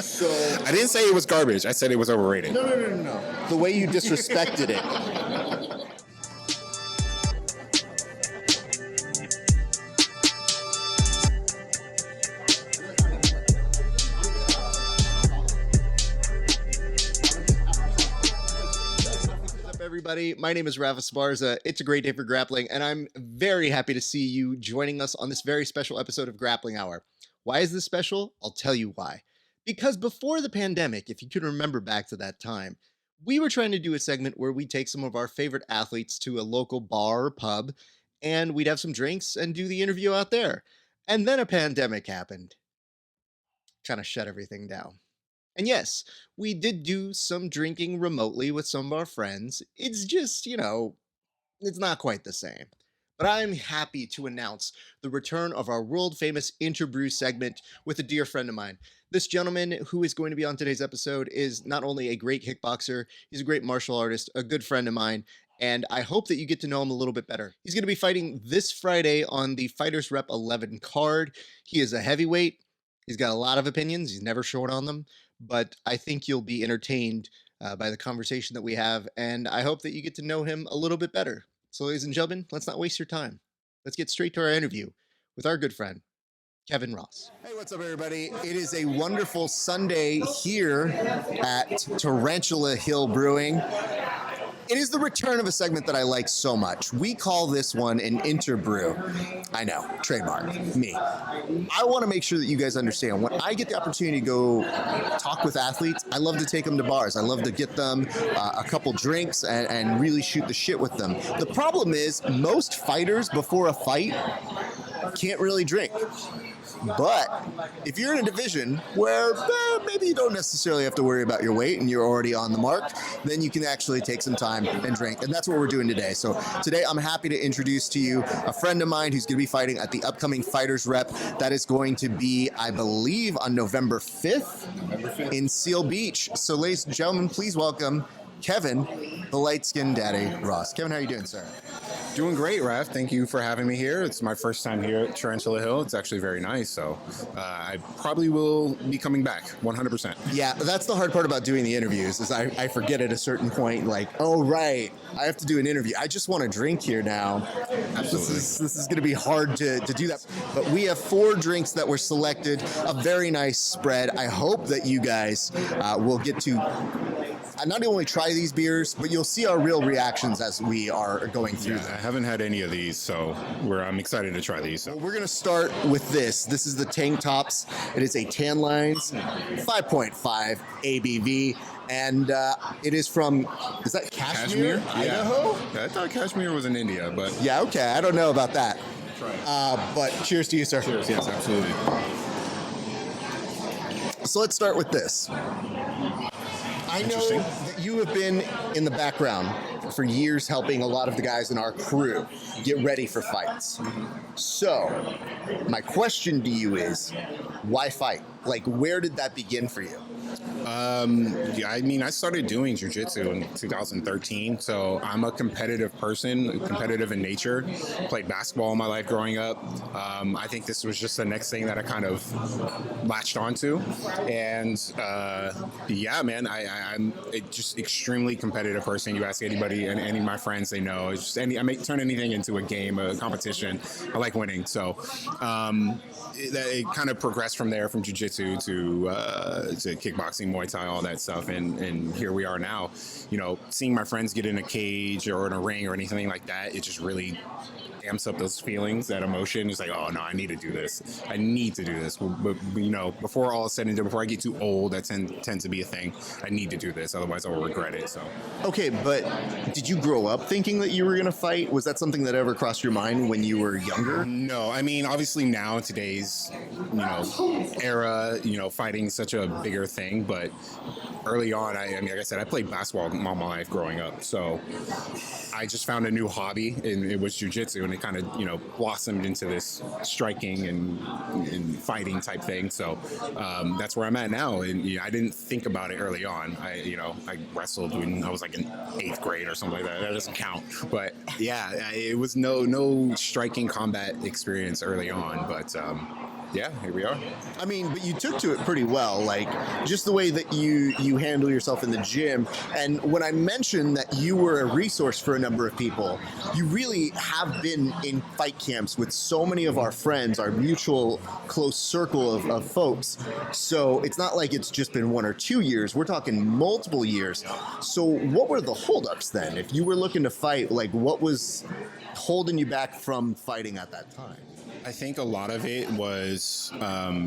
So I didn't say it was garbage. I said it was overrated. no. The way you disrespected it. Everybody, my name is Rafa Sparza. It's a great day for grappling, and I'm very happy to see you joining us on this very special episode of Grappling Hour. Why is this special? I'll tell you why. Because before the pandemic, if you can remember back to that time, we were trying to do a segment where we take some of our favorite athletes to a local bar or pub, and we'd have some drinks and do the interview out there. And then a pandemic happened. Kind of shut everything down. And yes, we did do some drinking remotely with some of our friends. It's just, it's not quite the same. But I'm happy to announce the return of our world famous Interbrew segment with a dear friend of mine. This gentleman who is going to be on today's episode is not only a great kickboxer, he's a great martial artist, a good friend of mine, and I hope that you get to know him a little bit better. He's going to be fighting this Friday on the Fighters Rep 11 card. He is a heavyweight. He's got a lot of opinions. He's never short on them. But I think you'll be entertained by the conversation that we have, and I hope that you get to know him a little bit better. So, ladies and gentlemen, let's not waste your time. Let's get straight to our interview with our good friend, Kevin Ross. Hey, what's up, everybody? It is a wonderful Sunday here at Tarantula Hill Brewing. It is the return of a segment that I like so much. We call this one an Interbrew. I know, trademark, me. I want to make sure that you guys understand, when I get the opportunity to go talk with athletes, I love to take them to bars. I love to get them a couple drinks and really shoot the shit with them. The problem is, most fighters before a fight can't really drink. But if you're in a division where maybe you don't necessarily have to worry about your weight and you're already on the mark, then you can actually take some time and drink. And that's what we're doing today. So today I'm happy to introduce to you a friend of mine who's going to be fighting at the upcoming Fighters Rep. That is going to be, I believe, on November 5th in Seal Beach. So ladies and gentlemen, please welcome Kevin, the light-skinned daddy, Ross. Kevin, how are you doing, sir? Doing great, Raph. Thank you for having me here. It's my first time here at Tarantula Hill. It's actually very nice, so I probably will be coming back 100%. Yeah, that's the hard part about doing the interviews is I forget at a certain point, like, oh, right, I have to do an interview. I just want to drink here now. Absolutely. This is going to be hard to do that. But we have 4 drinks that were selected, a very nice spread. I hope that you guys will get to not only try these beers, but you'll see our real reactions as we are going through them. I haven't had any of these, so I'm excited to try these. So. Well, we're going to start with this. This is the Tank Tops. It is a Tan Lines 5.5 ABV, and it is from, is that Kashmir? Idaho? Yeah, I thought Kashmir was in India, but... Yeah, okay, I don't know about that. Try it. But cheers to you, sir. Cheers, yes, absolutely. So let's start with this. I know that you have been in the background for years helping a lot of the guys in our crew get ready for fights. So, my question to you is, why fight? Like, where did that begin for you? I mean, I started doing Jiu-Jitsu in 2013, so I'm a competitive person, competitive in nature. Played basketball all my life growing up. I think this was just the next thing that I kind of latched onto. And yeah, man, I'm just extremely competitive person. You ask anybody, and any of my friends, they know. It's just I turn anything into a game, a competition. I like winning. So it kind of progressed from there, from Jiu-Jitsu to kickboxing, Muay Thai, all that stuff, and here we are now. You know, seeing my friends get in a cage or in a ring or anything like that, it just really amps up those feelings, that emotion. It's like, oh no, I need to do this. I need to do this. But you know, before all is said and done, before I get too old, that tends to be a thing. I need to do this, otherwise I will regret it. So. Okay, but did you grow up thinking that you were going to fight? Was that something that ever crossed your mind when you were younger? No, I mean, obviously now in today's, era, fighting such a bigger thing, but early on, I mean, like I said, I played basketball all my life growing up, so I just found a new hobby, and it was jiu-jitsu, and it kind of, blossomed into this striking and fighting type thing. So that's where I'm at now, and I didn't think about it early on. I wrestled when I was like in 8th grade or something like that. That doesn't count, but yeah, it was no striking combat experience early on, but yeah, here we are. I mean, but you took to it pretty well, like just the way that you handle yourself in the gym. And when I mentioned that you were a resource for a number of people, you really have been in fight camps with so many of our friends, our mutual close circle of folks. So it's not like it's just been 1 or 2 years. We're talking multiple years. So what were the holdups then? If you were looking to fight, like what was holding you back from fighting at that time? I think a lot of it was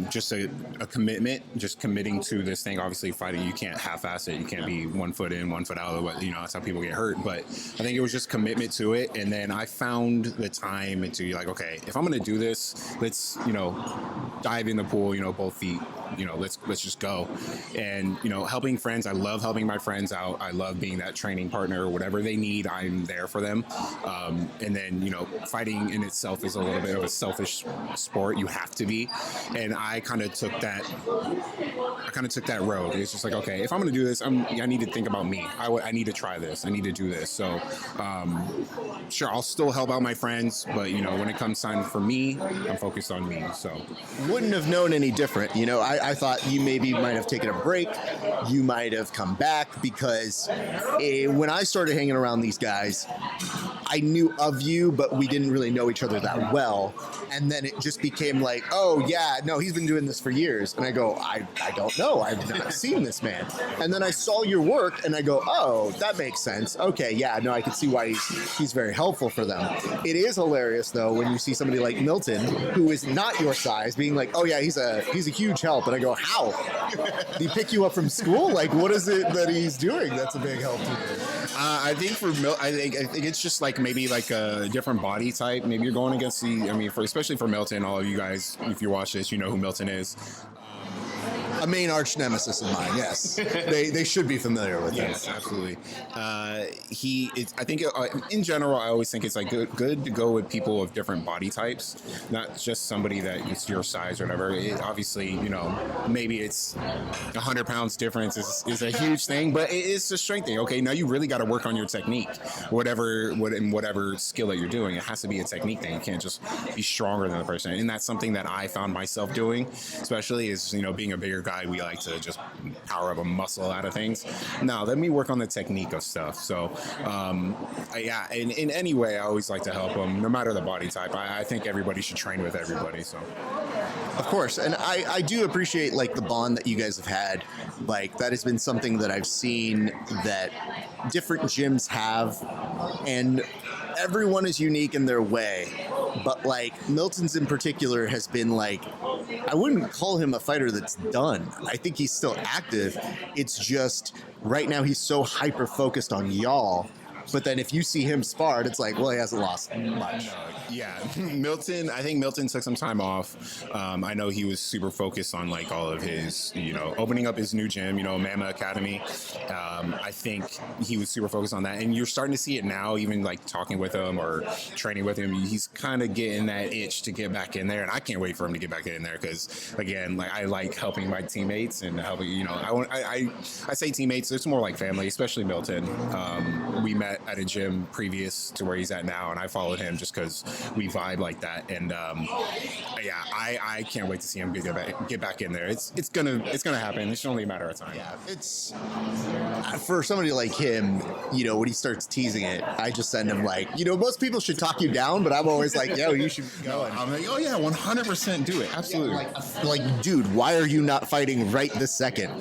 just a commitment, just committing to this thing. Obviously, fighting, you can't half-ass it. You can't be 1 foot in, 1 foot out. That's how people get hurt. But I think it was just commitment to it. And then I found the time to be like, okay, if I'm going to do this, let's, dive in the pool, both feet. Let's just go. And helping friends, I love helping my friends out. I love being that training partner. Whatever they need, I'm there for them. And then fighting in itself is a little bit of a selfish sport. You have to be. And I kind of took that road. It's just like, okay, if I'm going to do this, I need to think about me. I need to try this. I need to do this. So sure, I'll still help out my friends, but when it comes time for me, I'm focused on me. So wouldn't have known any different. I thought you maybe might have taken a break. You might have come back because when I started hanging around these guys, I knew of you, but we didn't really know each other that well. And then it just became like, oh yeah, no, he's been doing this for years. And I go, I don't know. I've not seen this man. And then I saw your work and I go, oh, that makes sense. Okay, yeah, no, I can see why he's very helpful for them. It is hilarious though when you see somebody like Milton, who is not your size, being like, oh yeah, he's a huge help. And I go, how? Did he pick you up from school? Like, what is it that he's doing that's a big help to you? I think for I think it's just like maybe like a different body type. Maybe you're going against especially for Milton, all of you guys, if you watch this, you know who Milton is. A main arch nemesis of mine, yes. They should be familiar with him. Yes, absolutely. I think in general, I always think it's like good to go with people of different body types, not just somebody that is your size or whatever. Obviously, maybe it's 100 pounds difference is a huge thing, but it is a strength thing. Okay, now you really got to work on your technique, whatever skill that you're doing. It has to be a technique thing. You can't just be stronger than the person, and that's something that I found myself doing, especially is being a bigger guy. We like to just power up a muscle out of things. No, let me work on the technique of stuff. So, in any way, I always like to help them, no matter the body type. I think everybody should train with everybody. So, of course, and I do appreciate like the bond that you guys have had. Like that has been something that I've seen that different gyms have, and everyone is unique in their way. But like Milton's in particular has been like, I wouldn't call him a fighter that's done. I think he's still active. It's just right now he's so hyper focused on y'all. But then if you see him sparred, it's like, well, he hasn't lost much. Yeah, I think Milton took some time off. I know he was super focused on like all of his, opening up his new gym, Mama Academy. I think he was super focused on that. And you're starting to see it now, even like talking with him or training with him. He's kind of getting that itch to get back in there. And I can't wait for him to get back in there because, again, like I like helping my teammates and helping, I say teammates, it's more like family, especially Milton. We met at a gym previous to where he's at now, and I followed him just because we vibe like that. And I can't wait to see him get back in there. It's gonna happen. It's only a matter of time. Yeah, it's for somebody like him. When he starts teasing it, I just send him like, most people should talk you down, but I'm always like, yo, you should go. I'm like, oh yeah, 100% do it. Absolutely. Yeah, like, dude, why are you not fighting right this second?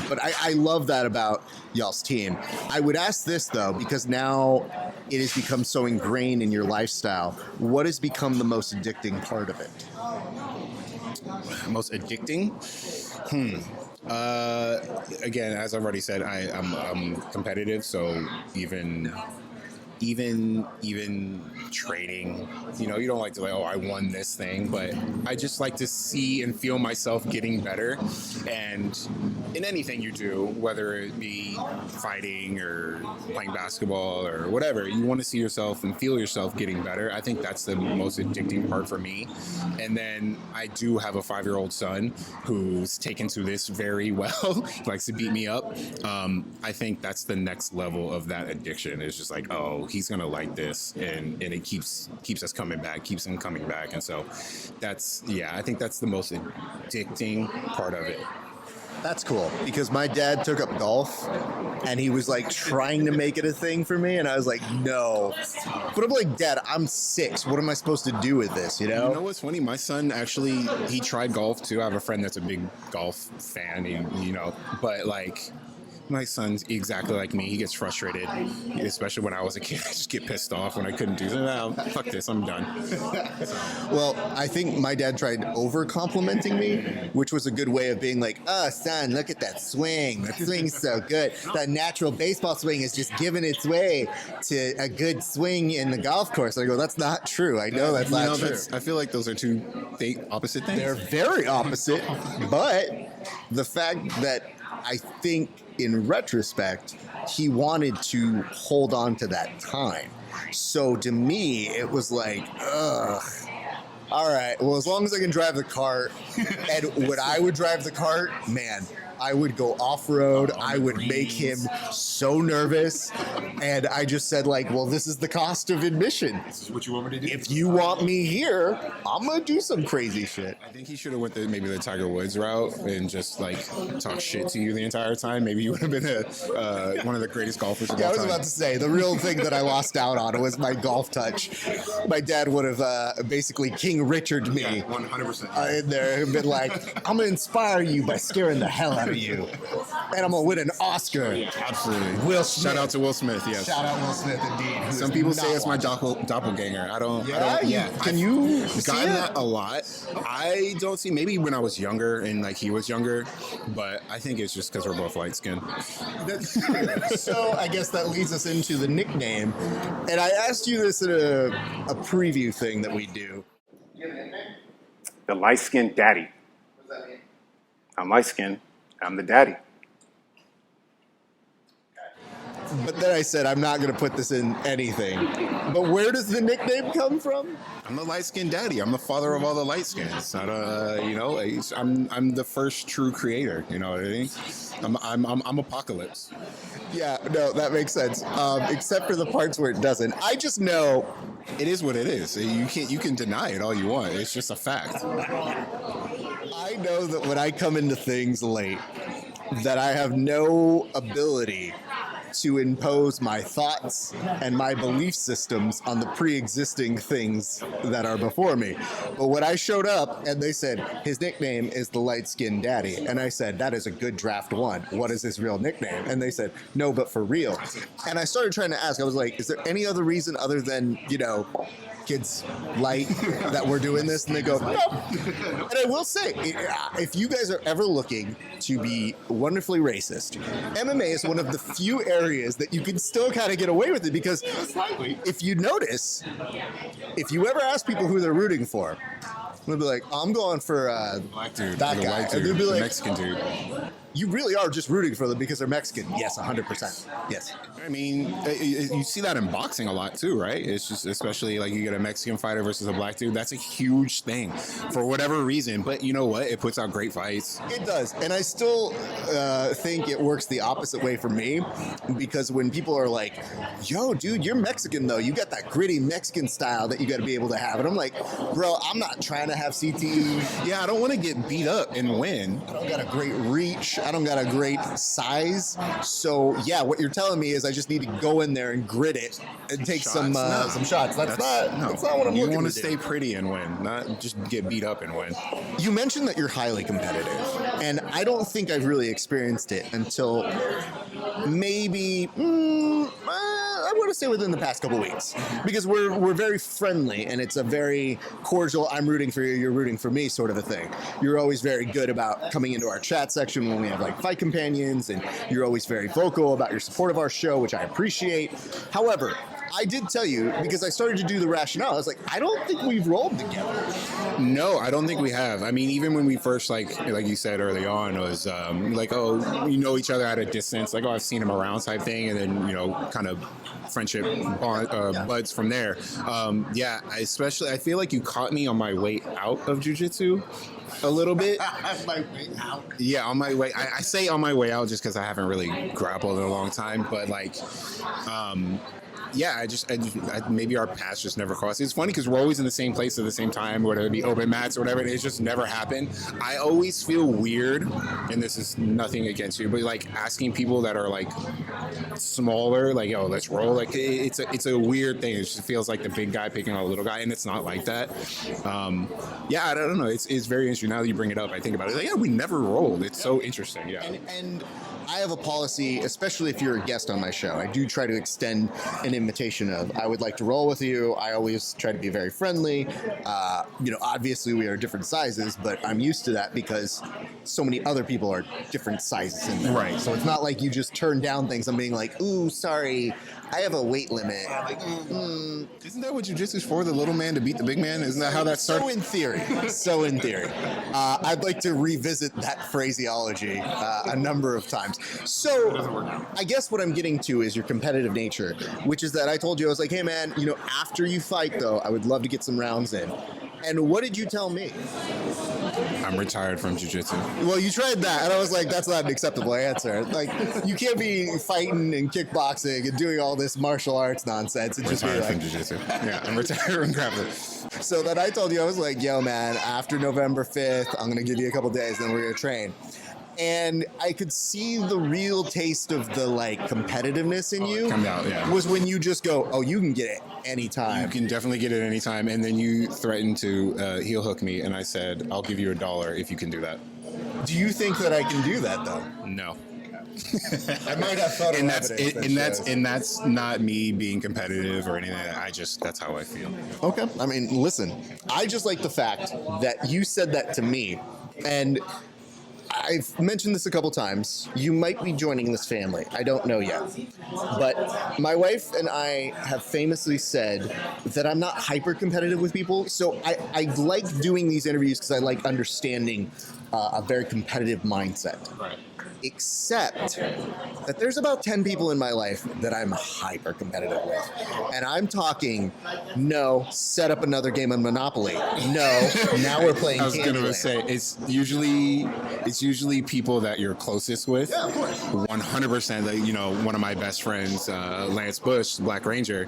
But I love that about y'all's team. I would ask this though, because now it has become so ingrained in your lifestyle. What has become the most addicting part of it? Most addicting? Again, as I've already said, I'm competitive, so even training, you don't like to like, oh, I won this thing, but I just like to see and feel myself getting better. And in anything you do, whether it be fighting or playing basketball or whatever, you want to see yourself and feel yourself getting better. I think that's the most addicting part for me. And then I do have a 5-year-old son who's taken to this very well, likes to beat me up. I think that's the next level of that addiction. It's just like, oh, he's gonna like this, and it keeps us coming back, keeps him coming back. And so I think that's the most addicting part of it. That's cool, because my dad took up golf and he was like trying to make it a thing for me, and I was like, no. But I'm like, Dad, I'm 6. What am I supposed to do with this, you know? You know what's funny? My son actually, he tried golf too. I have a friend that's a big golf fan, but like, my son's exactly like me. He gets frustrated, especially when I was a kid. I just get pissed off when I couldn't do something. Oh, fuck this, I'm done. Well, I think my dad tried over complimenting me, which was a good way of being like, oh, son, look at that swing. That swing's so good. That natural baseball swing is just giving its way to a good swing in the golf course. I go, that's not true. I know that's not true. I feel like those are two opposite things. They're very opposite, but the fact that I think in retrospect, he wanted to hold on to that time. So to me, it was like, ugh. All right, well, as long as I can drive the cart, and when I would drive the cart, man, I would go off-road. I would make him so nervous. And I just said, like, well, this is the cost of admission. This is what you want me to do? If you want me here, I'm going to do some crazy shit. I think he should have went maybe the Tiger Woods route and just, like, talk shit to you the entire time. Maybe you would have been one of the greatest golfers of all time. I was about to say, the real thing that I lost out on was my golf touch. My dad would have basically King Richard me. Yeah, 100%. In there and been like, I'm going to inspire you by scaring the hell out of you. And I'm going to win an Oscar. Yeah, absolutely. Will Smith. Shout out to Will Smith, yes. Shout out Will Smith, indeed. Some people say it's my doppelganger. I don't. Can you gotten that a lot. I don't see. Maybe when I was younger and like he was younger, but I think it's just because we're both light skinned. So I guess that leads us into the nickname. And I asked you this in a preview thing that we do. The light skinned daddy. What does that mean? I'm light skinned. I'm the daddy. But then I said, I'm not going to put this in anything. But where does the nickname come from? I'm the light-skinned daddy. I'm the father of all the light skins. Not I'm the first true creator. You know what I mean? I'm Apocalypse. Yeah, no, that makes sense. Except for the parts where it doesn't. I just know it is what it is. You can deny it all you want. It's just a fact. I know that when I come into things late, that I have no ability to impose my thoughts and my belief systems on the pre-existing things that are before me. But when I showed up and they said, his nickname is the light-skinned daddy, and I said, that is a good draft one. What is his real nickname? And they said, no, but for real. And I started trying to ask, I was like, is there any other reason other than, kids light that we're doing this? And they go, no. And I will say, if you guys are ever looking to be wonderfully racist, MMA is one of the few areas that you can still kind of get away with it, because if you notice, if you ever ask people who they're rooting for, they'll be like, I'm going for black dude, that the guy. white dude, And they'll be the like, Mexican dude. You really are just rooting for them because they're Mexican. Yes, 100%. Yes. I mean, you see that in boxing a lot too, right? It's just, especially like you get a Mexican fighter versus a black dude. That's a huge thing for whatever reason. But you know what? It puts out great fights. It does. And I still think it works the opposite way for me, because when people are like, yo, dude, you're Mexican though. You got that gritty Mexican style that you got to be able to have. And I'm like, bro, I'm not trying to have CTE. Yeah, I don't want to get beat up and win. I don't got a great reach. I don't got a great size. So yeah, what you're telling me is I just need to go in there and grit it and take some shots. That's not what I'm looking to do. You want to stay pretty and win, not just get beat up and win. You mentioned that you're highly competitive, and I don't think I've really experienced it until maybe I want to say within the past couple weeks, because we're very friendly and it's a very cordial, I'm rooting for you, you're rooting for me sort of a thing. You're always very good about coming into our chat section when we have like fight companions, and you're always very vocal about your support of our show, which I appreciate. However, I did tell you, because I started to do the rationale, I was like, I don't think we've rolled together. No, I don't think we have. I mean, even when we first, like you said early on, it was like, oh, we know each other at a distance, like, oh, I've seen him around type thing, and then, kind of friendship buds from there. I feel like you caught me on my way out of jiu-jitsu a little bit. On my way out? Yeah, on my way. I say on my way out just because I haven't really grappled in a long time, but like, yeah, maybe our paths just never crossed. It's funny because we're always in the same place at the same time, whether it be open mats or whatever. It's just never happened. I always feel weird, and this is nothing against you, but like asking people that are like smaller, like, yo, let's roll. Like it's a weird thing. It just feels like the big guy picking on a little guy, and it's not like that. Yeah, I don't know. It's very interesting now that you bring it up. I think about it. Like, yeah, we never rolled. It's so interesting. Yeah. And I have a policy, especially if you're a guest on my show. I do try to extend an invitation of, I would like to roll with you. I always try to be very friendly. Obviously we are different sizes, but I'm used to that because so many other people are different sizes in there. Right. So it's not like you just turn down things. I'm being like, ooh, sorry, I have a weight limit. Isn't that what Jiu-Jitsu is for? The little man to beat the big man? Isn't that how that started? So in theory. I'd like to revisit that phraseology a number of times. So I guess what I'm getting to is your competitive nature, which is that I told you, I was like, hey man, after you fight though, I would love to get some rounds in. And what did you tell me? I'm retired from Jiu-Jitsu. Well, you tried that, and I was like, that's not an acceptable answer. Like, you can't be fighting and kickboxing and doing all this martial arts nonsense and just be Retired like... from Jiu-Jitsu. Yeah, I'm retired from Grappling. So then I told you, I was like, yo, man, after November 5th, I'm going to give you a couple days, then we're going to train. And I could see the real taste of the competitiveness in you come out, yeah. was when you just go, oh, you can get it anytime. You can definitely get it anytime. And then you threatened to heel hook me, and I said, I'll give you $1 if you can do that. Do you think that I can do that though? No. I might have thought of and that's not me being competitive or anything. That's how I feel. Okay. I mean, listen, I just like the fact that you said that to me, and I've mentioned this a couple times. You might be joining this family. I don't know yet. But my wife and I have famously said that I'm not hyper competitive with people. So I like doing these interviews because I like understanding a very competitive mindset. Right. Except that there's about 10 people in my life that I'm hyper competitive with. And I'm talking, no, set up another game of Monopoly. No, now we're playing I was going to Candyland. say, it's usually people that you're closest with. Yeah, of course. 100%. One of my best friends, Lance Bush, Black Ranger,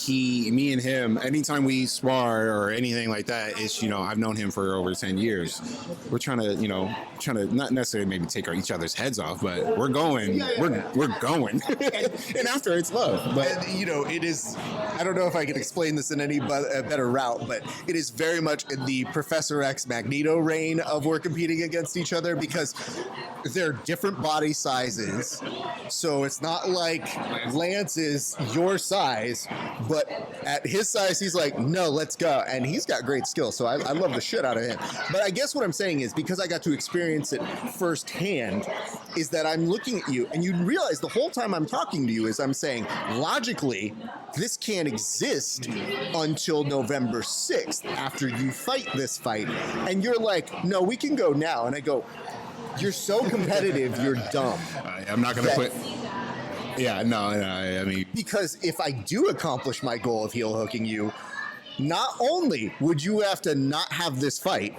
me and him, anytime we spar or anything like that, it's, I've known him for over 10 years. We're trying to not necessarily maybe take each other's heads off, but we're going. We're going. And after it's love. But it is, I don't know if I can explain this in any better route, but it is very much in the Professor X Magneto reign of we're competing against each other because they're different body sizes. So it's not like Lance is your size, but at his size, he's like, no, let's go. And he's got great skills. So I love the shit out of him. But I guess what I'm saying is because I got to experience it firsthand, is that I'm looking at you and you realize the whole time I'm talking to you is I'm saying, logically, this can't exist until November 6th after you fight this fight. And you're like, no, we can go now. And I go, you're so competitive, you're dumb. I'm not going to put... Yeah, no, I mean... Because if I do accomplish my goal of heel hooking you, not only would you have to not have this fight,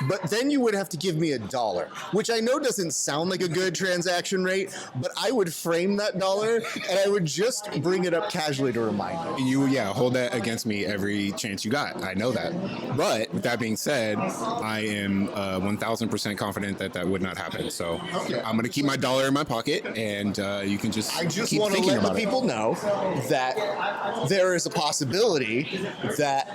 but then you would have to give me $1, which I know doesn't sound like a good transaction rate, but I would frame that $1 and I would just bring it up casually to remind you. Hold that against me every chance you got. I know that. But with that being said, I am 1,000% confident that would not happen. So okay. I'm going to keep my $1 in my pocket, and you can just keep want to thinking let about the people know that there is a possibility that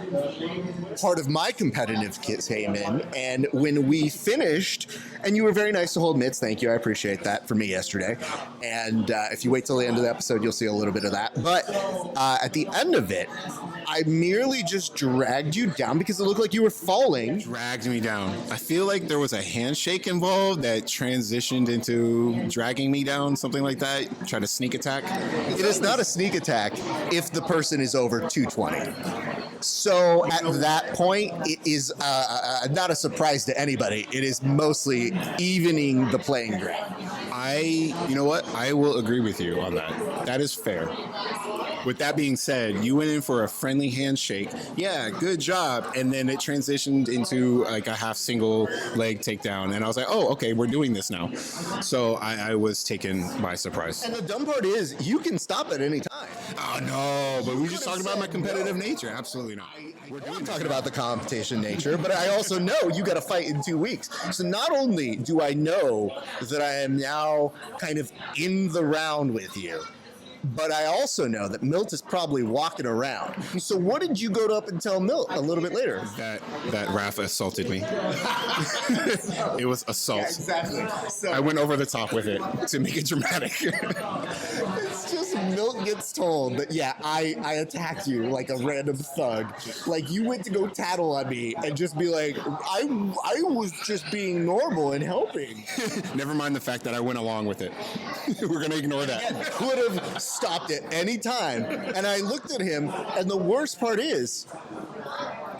part of my competitive kit came in, and when we finished, and you were very nice to hold mitts, thank you, I appreciate that for me yesterday, and if you wait till the end of the episode, you'll see a little bit of that, but at the end of it, I merely just dragged you down because it looked like you were falling. Dragged me down. I feel like there was a handshake involved that transitioned into dragging me down, something like that. Try to sneak attack. It is not a sneak attack if the person is over 220. So at that point, it is not a surprise to anybody. It is mostly evening the playing ground. You know what? I will agree with you on that. That is fair. With that being said, you went in for a friendly handshake. Yeah, good job. And then it transitioned into like a half single leg takedown. And I was like, oh, okay, we're doing this now. So I was taken by surprise. And the dumb part is, you can stop at any time. Oh, no, but we just talked about my competitive nature. Absolutely not. I'm talking about the competition nature, but I also know you got to fight in 2 weeks. So not only do I know that I am now kind of in the round with you, but I also know that Milt is probably walking around. So what did you go up and tell Milt a little bit later? That Rafa assaulted me. It was assault. Yeah, exactly. So I went over the top with it to make it dramatic. it's just Milt gets told that, yeah, I attacked you like a random thug. Like, you went to go tattle on me and just be like, I was just being normal and helping. Never mind the fact that I went along with it. We're going to ignore that. Could have stopped at any time. And I looked at him, and the worst part is,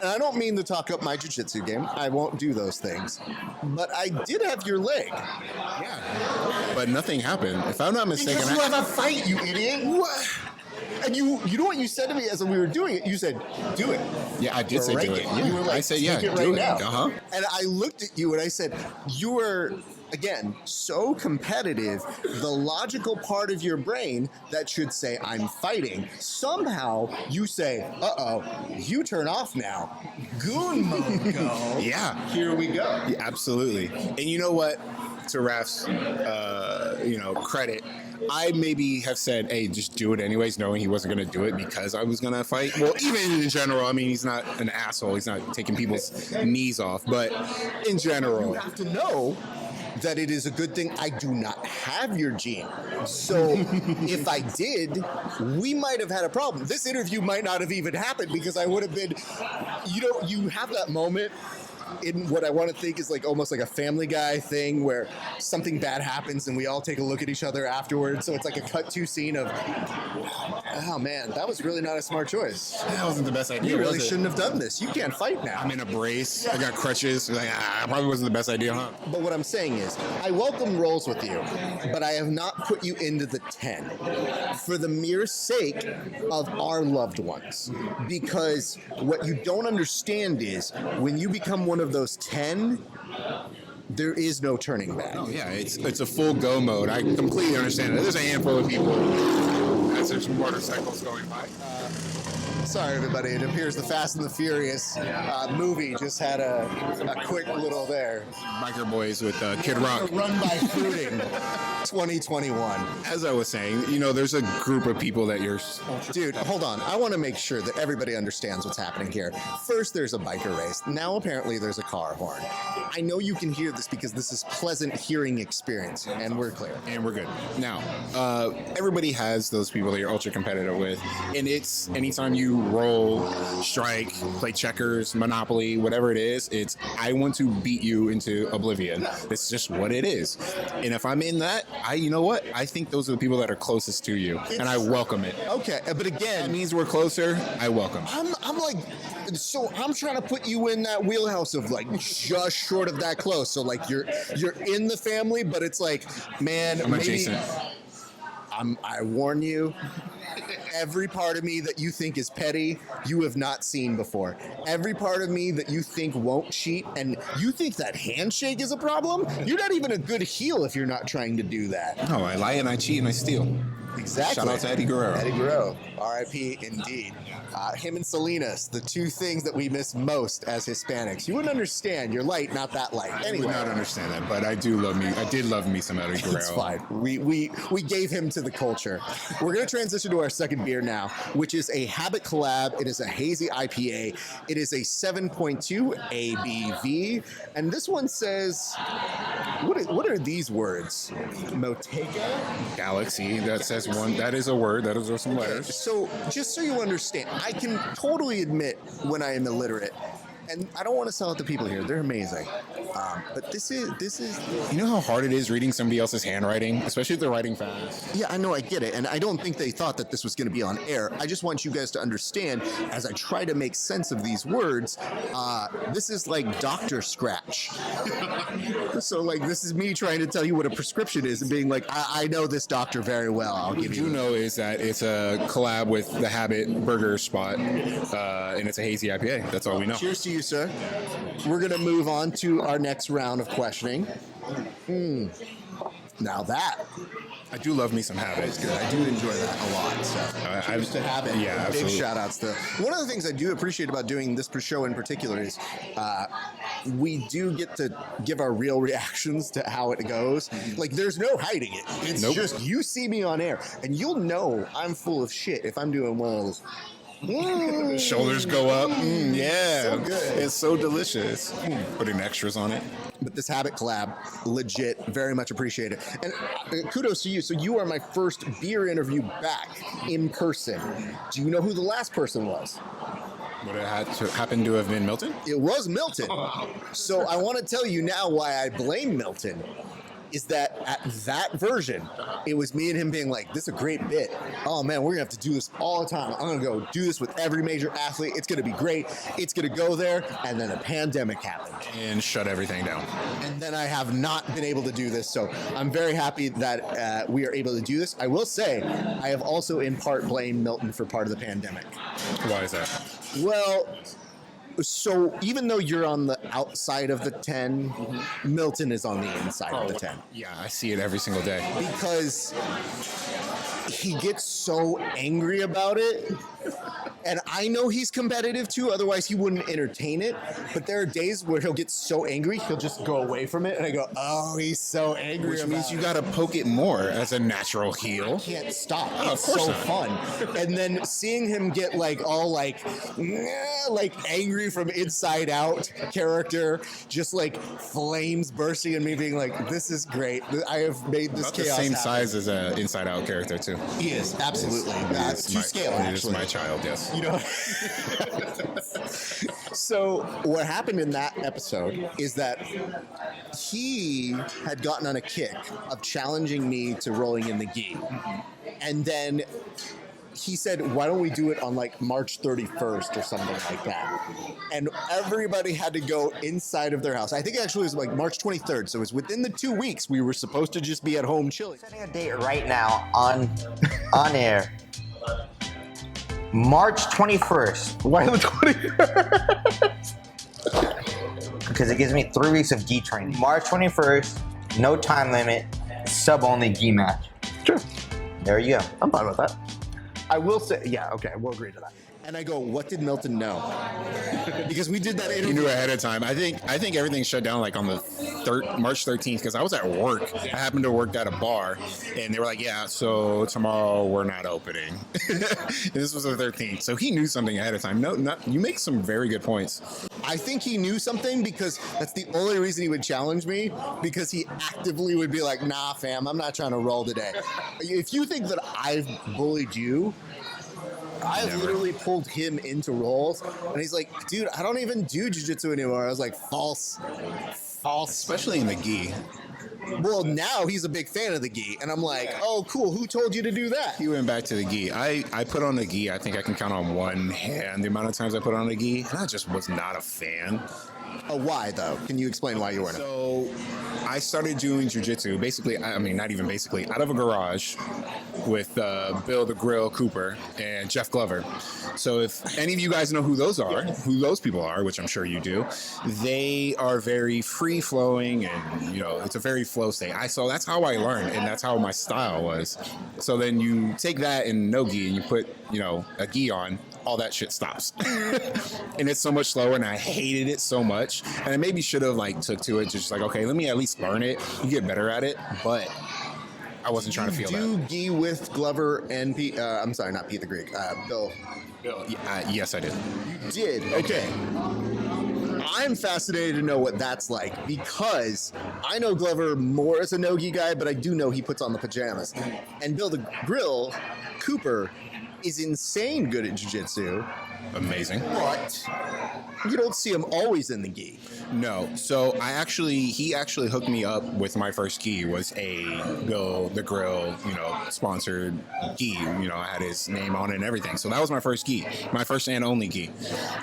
and I don't mean to talk up my jiu-jitsu game, I won't do those things, but I did have your leg. Yeah. But nothing happened. If I'm not mistaken, Because you have a fight, you idiot. What? And you know what you said to me as we were doing it? You said, do it. Yeah, I did say do it. Yeah. You were like, I said, yeah, take it do right it. now. Uh-huh. And I looked at you and I said, you were, again, so competitive, the logical part of your brain that should say, I'm fighting. Somehow you say, uh-oh, you turn off now. Goon mode go. Yeah. Here we go. Yeah, absolutely. And you know what? To Raf's, credit, I maybe have said, hey, just do it anyways, knowing he wasn't going to do it because I was going to fight. Well, even in general, I mean, he's not an asshole. He's not taking people's knees off. But in general, you have to know that it is a good thing I do not have your gene. So if I did, we might have had a problem. This interview might not have even happened because I would have been, you have that moment in what I want to think is like almost like a Family Guy thing where something bad happens and we all take a look at each other afterwards. So it's like a cut-to scene of, oh man, that was really not a smart choice. That wasn't the best idea. You really shouldn't have done this. You can't fight now. I'm in a brace. I got crutches. Like, probably wasn't the best idea, huh? But what I'm saying is, I welcome rolls with you, but I have not put you into the 10 for the mere sake of our loved ones. Because what you don't understand is, when you become one of those 10, there is no turning back. Oh yeah, it's a full go mode. I completely understand it. There's a handful of people as there's motorcycles going by. Sorry, everybody. It appears the Fast and the Furious movie just had a quick little there. Biker Boys with Kid Rock. Run by Fruiting 2021. As I was saying, there's a group of people that you're... Dude, hold on. I want to make sure that everybody understands what's happening here. First, there's a biker race. Now, apparently, there's a car horn. I know you can hear this because this is pleasant hearing experience, and we're clear. And we're good. Now, everybody has those people that you're ultra competitive with, and it's anytime you roll, strike, play checkers, Monopoly, whatever it is, it's I want to beat you into oblivion. It's just what it is. And if I'm in that, you know what? I think those are the people that are closest to you, and I welcome it. Okay, but again, that means we're closer. I welcome. I'm like, so I'm trying to put you in that wheelhouse of like just short of that close. So like you're in the family, but it's like, man, I'm adjacent. I warn you. Every part of me that you think is petty, you have not seen before. Every part of me that you think won't cheat, and you think that handshake is a problem, you're not even a good heel if you're not trying to do that. No, I lie and I cheat and I steal. Exactly. Shout out to Eddie Guerrero. Eddie Guerrero, R.I.P. indeed. Him and Salinas, the two things that we miss most as Hispanics. You wouldn't understand. You're light, not that light. Anyway. I would not understand that, but I did love me some Eddie Guerrero. It's fine. We gave him to the culture. We're going to transition to our second beer now, which is a Habit Collab. It is a hazy IPA. It is a 7.2 ABV. And this one says, what are these words? Motega? Galaxy. That says one. That is a word. That is some letters. So just so you understand, I can totally admit when I am illiterate. And I don't want to sell out the people here; they're amazing. But this is. You know how hard it is reading somebody else's handwriting, especially if they're writing fast. Yeah, I know, I get it, and I don't think they thought that this was going to be on air. I just want you guys to understand, as I try to make sense of these words, this is like Dr. Scratch. So, like, this is me trying to tell you what a prescription is and being like, I know this doctor very well. I'll What give you you. know is that it's a collab with the Habit Burger spot, and it's a hazy IPA. That's all we know. Cheers to you, sir. We're going to move on to our next round of questioning. Now that I do love me some Habit. is good. I do enjoy that a lot. So, cheers to have it. Yeah, Big absolutely. shout outs to. One of the things I do appreciate about doing this show in particular is we do get to give our real reactions to how it goes. Like, there's no hiding it. It's Nope. just you see me on air, and you'll know I'm full of shit if I'm doing one of those. Shoulders go up. Yeah, So good. It's so delicious. Putting extras on it. But this Habit collab, legit, very much appreciated. And kudos to you. So you are my first beer interview back in person. Do you know who the last person was? Would it happen to have been Milton? It was Milton. So I want to tell you now why I blame Milton. Is that at that version, it was me and him being like, this is a great bit. Oh man, we're gonna have to do this all the time. I'm gonna go do this with every major athlete. It's gonna be great. It's gonna go there. And then a pandemic happened. And shut everything down. And then I have not been able to do this. So I'm very happy that we are able to do this. I will say, I have also in part blamed Milton for part of the pandemic. Why is that? Well, so even though you're on the outside of the 10, Milton is on the inside of the 10. Yeah, I see it every single day. Because he gets so angry about it. And I know he's competitive too, otherwise he wouldn't entertain it. But there are days where he'll get so angry, he'll just go away from it. And I go, oh, he's so angry Which about means you it. gotta poke it more as a natural heel. Can't stop. Oh, It's of course so not. fun. And then seeing him get like all like angry from inside out character, just like flames bursting and me being like, this is great. I have made this About the chaos same happen. size as an Inside Out character too. He is, absolutely. To scale, He is actually. my child, yes. You know. So what happened in that episode is that he had gotten on a kick of challenging me to rolling in the gi, and then he said, why don't we do it on like March 31st or something like that? And everybody had to go inside of their house. I think actually it was like March 23rd. So it was within the 2 weeks we were supposed to just be at home chilling. Setting a date right now on air. March 21st. Why the 21st? Because it gives me 3 weeks of gi training. March 21st, no time limit, sub only gi match. Sure. There you go. I'm fine with that. I will say, yeah, okay, we'll agree to that. And I go, what did Milton know? Because we did that He interview. knew ahead of time. I think everything shut down like on the March 13th because I was at work. I happened to work at a bar, and they were like, "Yeah, so tomorrow we're not opening." And this was the 13th, so he knew something ahead of time. No, you make some very good points. I think he knew something because that's the only reason he would challenge me, because he actively would be like, nah, fam, I'm not trying to roll today. If you think that I've bullied you, I Never. literally pulled him into rolls, and he's like, dude, I don't even do jiu-jitsu anymore. I was like, false. Especially in the gi. Well, now he's a big fan of the gi, and I'm like, oh, cool, who told you to do that? He went back to the gi. I put on the gi. I think I can count on one hand the amount of times I put on the gi, and I just was not a fan. Why, though? Can you explain why you weren't? So I started doing jiu-jitsu basically, I mean, not even basically, out of a garage with Bill the Grill Cooper and Jeff Glover. So if any of you guys know who those people are, which I'm sure you do, they are very free-flowing and, it's a very flow state. So that's how I learned, and that's how my style was. So then you take that in no gi and you put, a gi on, all that shit stops. And it's so much slower, and I hated it so much. And I maybe should have took to it, just okay, let me at least learn it. You get better at it, but I wasn't trying to feel do that. gi with Glover and Pete? I'm sorry, not Pete the Greek. Bill. Yes, I did. You did. Okay. I'm fascinated to know what that's like, because I know Glover more as a no-gi guy, but I do know he puts on the pajamas. And Bill the Grill Cooper is insane good at jiu-jitsu, Amazing. but you don't see him always in the gi. No. So he actually hooked me up with my first gi was the Grill, sponsored gi. I had his name on it and everything. So that was my first gi, my first and only gi.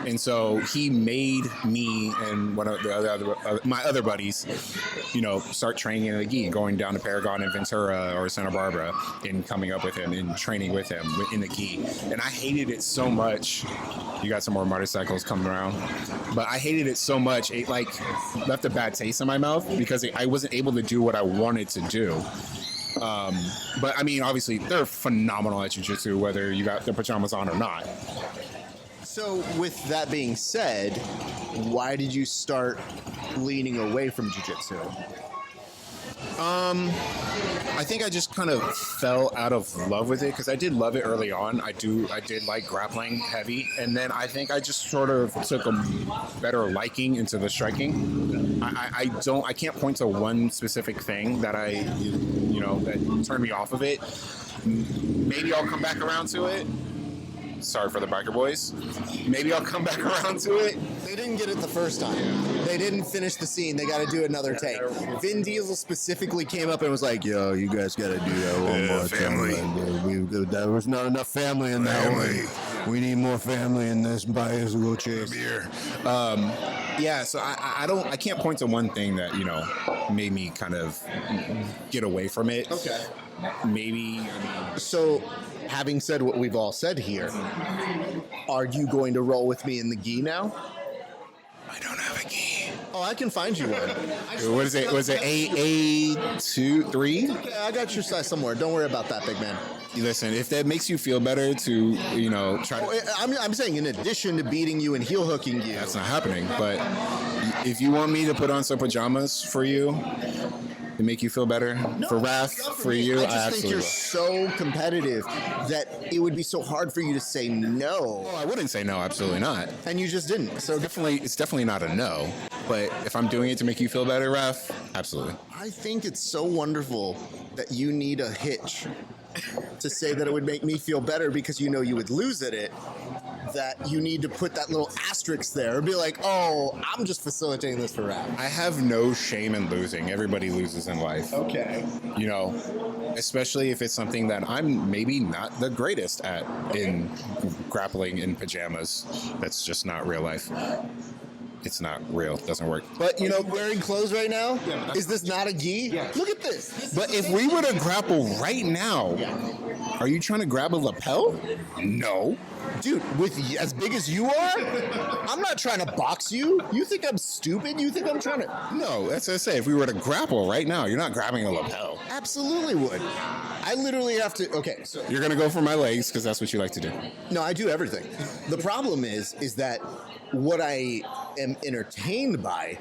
And so he made me and one of my other buddies, start training in the gi, going down to Paragon and Ventura or Santa Barbara and coming up with him and training with him in the gi. And I hated it so much. You got some more motorcycles coming around. But I hated it so much, it left a bad taste in my mouth because I wasn't able to do what I wanted to do. But I mean, obviously, they're phenomenal at jiu-jitsu, whether you got the pajamas on or not. So with that being said, why did you start leaning away from jiu-jitsu? I think I just kind of fell out of love with it because I did love it early on. I did like grappling heavy, and then I think I just sort of took a better liking into the striking. I can't point to one specific thing that that turned me off of it. Maybe I'll come back around to it. Sorry for the biker boys. Maybe I'll come back around to it. They didn't get it the first time. They didn't finish the scene. They got to do another take. Vin Diesel specifically came up and was like, "Yo, you guys got to do that one more family. time. There was not enough family in that one. We need more family in this. Buy us a little chase." Beer. Yeah, so I can't point to one thing that made me kind of get away from it. Okay. Maybe. So, having said what we've all said here, are you going to roll with me in the gi now? I don't have a gi. Oh, I can find you one. What is it? Was it A2-3? Okay, I got your size somewhere. Don't worry about that, big man. Listen, if that makes you feel better to try to. I'm saying in addition to beating you and heel hooking you. That's not happening. But if you want me to put on some pajamas for you to make you feel better, for Raph, for you, I just think you're will. so competitive that it would be so hard for you to say no. Oh, I wouldn't say no, absolutely not. And you just didn't. So It's definitely not a no. But if I'm doing it to make you feel better, Raph, absolutely. I think it's so wonderful that you need a hitch to say that it would make me feel better because you would lose at it, that you need to put that little asterisk there and be like, oh, I'm just facilitating this for Raph. I have no shame in losing. Everybody loses in life. Okay. Especially if it's something that I'm maybe not the greatest at in grappling in pajamas. That's just not real life. It's not real. It doesn't work. But, Wearing clothes right now? Is this not a gi? Yeah. Look at this. but if we were to grapple right now, are you trying to grab a lapel? No. Dude, with as big as you are, I'm not trying to box you. You think I'm stupid? You think I'm trying to... No, that's what I say. If we were to grapple right now, you're not grabbing a lapel. Absolutely would. I literally have to... Okay, so... You're going to go for my legs because that's what you like to do. No, I do everything. The problem is that what I am entertained by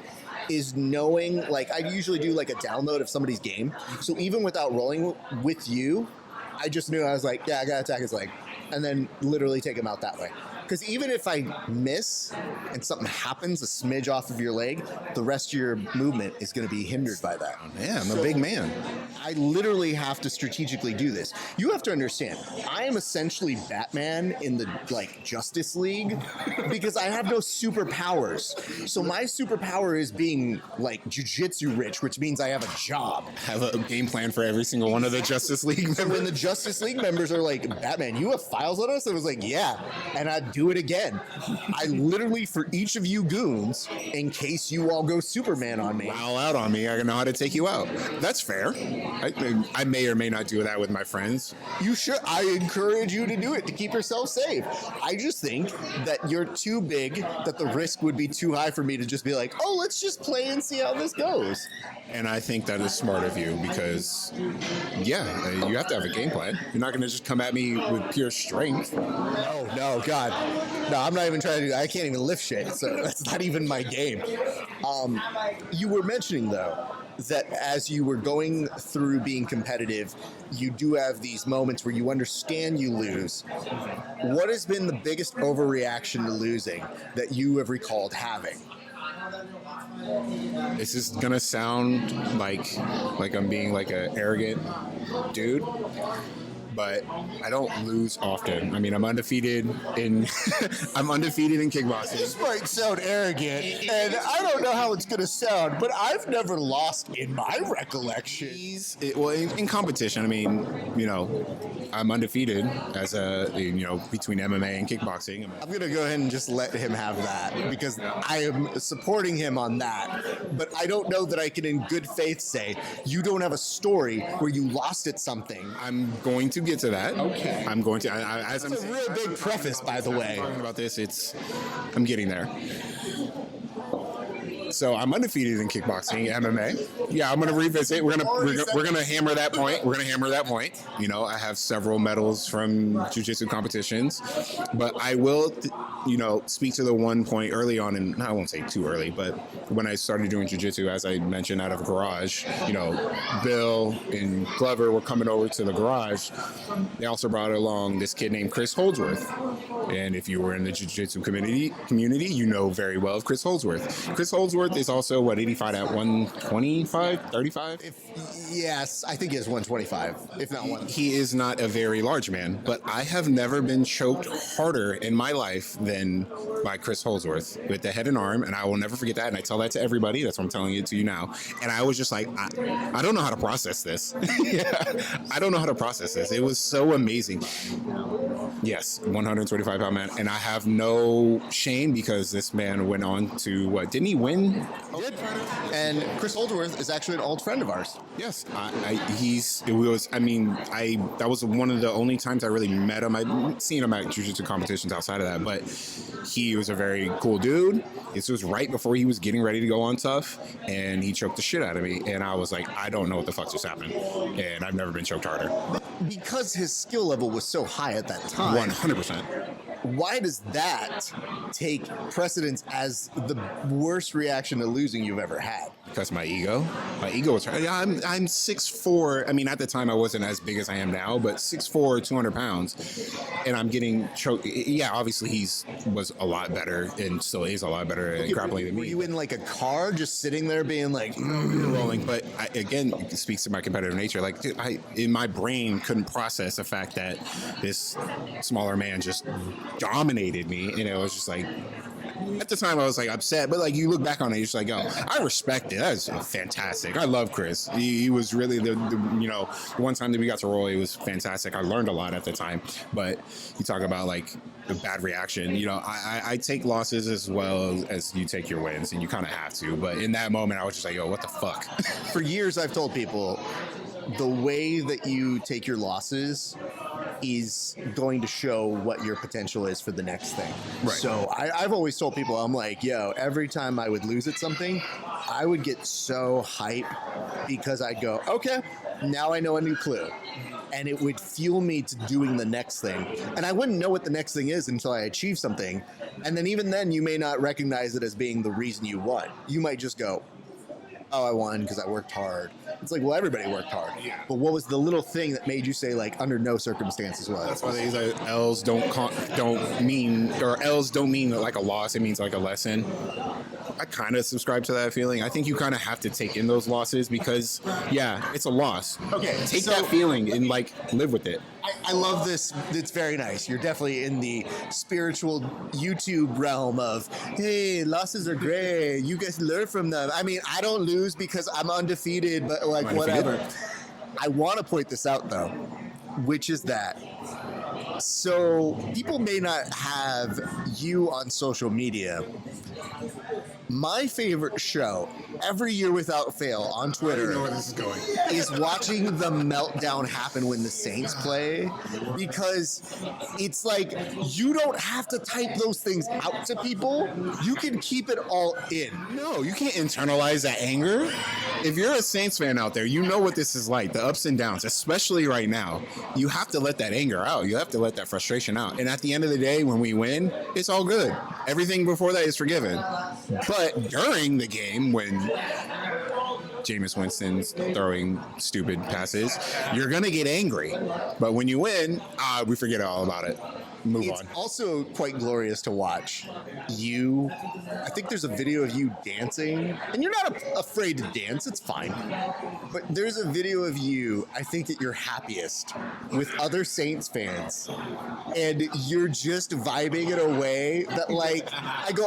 is knowing, I usually do a download of somebody's game. So even without rolling with you, I just knew I was like, yeah, I gotta attack his leg. And then literally take him out that way. Because even if I miss and something happens, a smidge off of your leg, the rest of your movement is going to be hindered by that. Yeah, I'm a big man. I literally have to strategically do this. You have to understand, I am essentially Batman in the Justice League because I have no superpowers. So my superpower is being jiu-jitsu rich, which means I have a job. Have a game plan for every single one of the Justice League members. So when the Justice League members are like, Batman, you have files on us? I was like, yeah. And I'd do it again. I literally, for each of you goons, in case you all go Superman on me. Wow out on me, I know how to take you out. That's fair. I may or may not do that with my friends. You should. I encourage you to do it to keep yourself safe. I just think that you're too big, that the risk would be too high for me to just be like, oh, let's just play and see how this goes. And I think that is smart of you because, you have to have a game plan. You're not going to just come at me with pure strength. Oh, no, God. No, I'm not even trying to do that. I can't even lift shit, so that's not even my game. You were mentioning, though, that as you were going through being competitive, you do have these moments where you understand you lose. What has been the biggest overreaction to losing that you have recalled having? This is going to sound like I'm being an arrogant dude. but I don't lose often. I mean, I'm undefeated in I'm undefeated in kickboxing. This might sound arrogant, and I don't know how it's going to sound, but I've never lost in my recollection. In competition, I mean, I'm undefeated as between MMA and kickboxing. I'm going to go ahead and just let him have that because I am supporting him on that. But I don't know that I can in good faith say you don't have a story where you lost at something. I'm going to get to that. Okay. I'm going to. It's a real big preface, by the way. Talking about this, I'm getting there. So I'm undefeated in kickboxing, MMA. Yeah, I'm gonna revisit. We're gonna hammer that point. We're gonna hammer that point. I have several medals from Jiu-Jitsu competitions, but I will, speak to the one point early on, and I won't say too early, but when I started doing Jiu-Jitsu, as I mentioned, out of a garage, Bill and Glover were coming over to the garage. They also brought along this kid named Chris Holdsworth, and if you were in the Jiu-Jitsu community, you know very well of Chris Holdsworth. Chris Holdsworth is also 85 at 125, 35? Yes, I think he is 125, if not one. He is not a very large man, but I have never been choked harder in my life than by Chris Holdsworth with the head and arm, and I will never forget that, and I tell that to everybody. That's why I'm telling it to you now. And I was just like, I don't know how to process this. I don't know how to process this. It was so amazing. Yes, 125-pound man, and I have no shame because this man went on to, didn't he win? He did. And Chris Holdsworth is actually an old friend of ours. Yes, that was one of the only times I really met him. I'd seen him at Jiu-Jitsu competitions outside of that, but he was a very cool dude. This was right before he was getting ready to go on Tough, and he choked the shit out of me, and I was like, I don't know what the fuck just happened, and I've never been choked harder. Because his skill level was so high at that time. 100%. Why does that take precedence as the worst reaction to losing you've ever had? Because my ego was hurt. I'm 6'4". I mean, at the time I wasn't as big as I am now, but 6'4", 200 pounds, and I'm getting choked. Yeah, obviously was a lot better and still is a lot better at grappling than me. Were you in like a car just sitting there being like rolling? But again, it speaks to my competitive nature. Like, I in my brain couldn't process the fact that this smaller man just dominated me, and it was just like, at the time I was like upset, but like you look back on it, you're just like, oh, I respect it. That's fantastic. I love Chris. He was really the one time that we got to roll, it was fantastic. I learned a lot at the time, but you talk about like the bad reaction. I take losses as well as you take your wins, and you kind of have to. But in that moment, I was just like, yo, what the fuck? For years, I've told people the way that you take your losses is going to show what your potential is for the next thing. Right. So I've always told people, I'm like, yo, every time I would lose at something, I would get so hype because I'd go, okay, now I know a new clue. And it would fuel me to doing the next thing. And I wouldn't know what the next thing is until I achieve something. And then even then, you may not recognize it as being the reason you won. You might just go, oh, I won because I worked hard. It's like, well, everybody worked hard. Yeah. But what was the little thing that made you say, like, under no circumstances was? That's why they say L's don't mean like a loss. It means like a lesson. I kind of subscribe to that feeling. I think you kind of have to take in those losses because, yeah, it's a loss. Okay, take that feeling and like live with it. I love this. It's very nice. You're definitely in the spiritual YouTube realm of, hey, losses are great. You guys learn from them. I mean, I don't lose because I'm undefeated, but like whatever. I want to point this out though, which is that. So people may not have you on social media. My favorite show every year without fail on Twitter I know where this is going. is watching the meltdown happen when the Saints play, because it's like you don't have to type those things out to people. You can keep it all in. No, you can't internalize that anger. If you're a Saints fan out there, you know what this is like, the ups and downs, especially right now. You have to let that anger out. You have to let that frustration out. And at the end of the day, when we win, it's all good. Everything before that is forgiven. But during the game, when Jameis Winston's throwing stupid passes, you're going to get angry. But when you win, we forget all about it. Move It's on. also quite glorious to watch. I think there's a video of you dancing, and you're not afraid to dance, it's fine. But there's a video of you, I think, at your happiest with other Saints fans. And you're just vibing in a way that, like,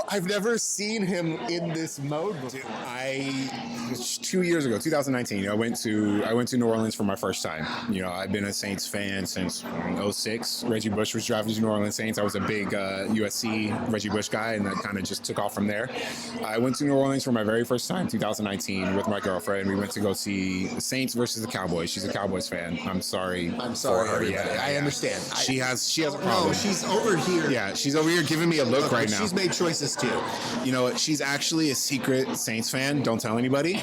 I've never seen him in this mode before. 2 years ago, 2019, I went to New Orleans for my first time. I've been a Saints fan since 06. Reggie Bush was drafted to New Orleans Saints. I was a big USC Reggie Bush guy, and that kind of just took off from there. I went to New Orleans for my very first time, 2019, with my girlfriend. We went to go see the Saints versus the Cowboys. She's a Cowboys fan. I'm sorry. For her. Yeah, I understand. She has a problem. No, she's over here. Yeah, she's over here giving me a look right now. She's made choices too. You know what? She's actually a secret Saints fan. Don't tell anybody.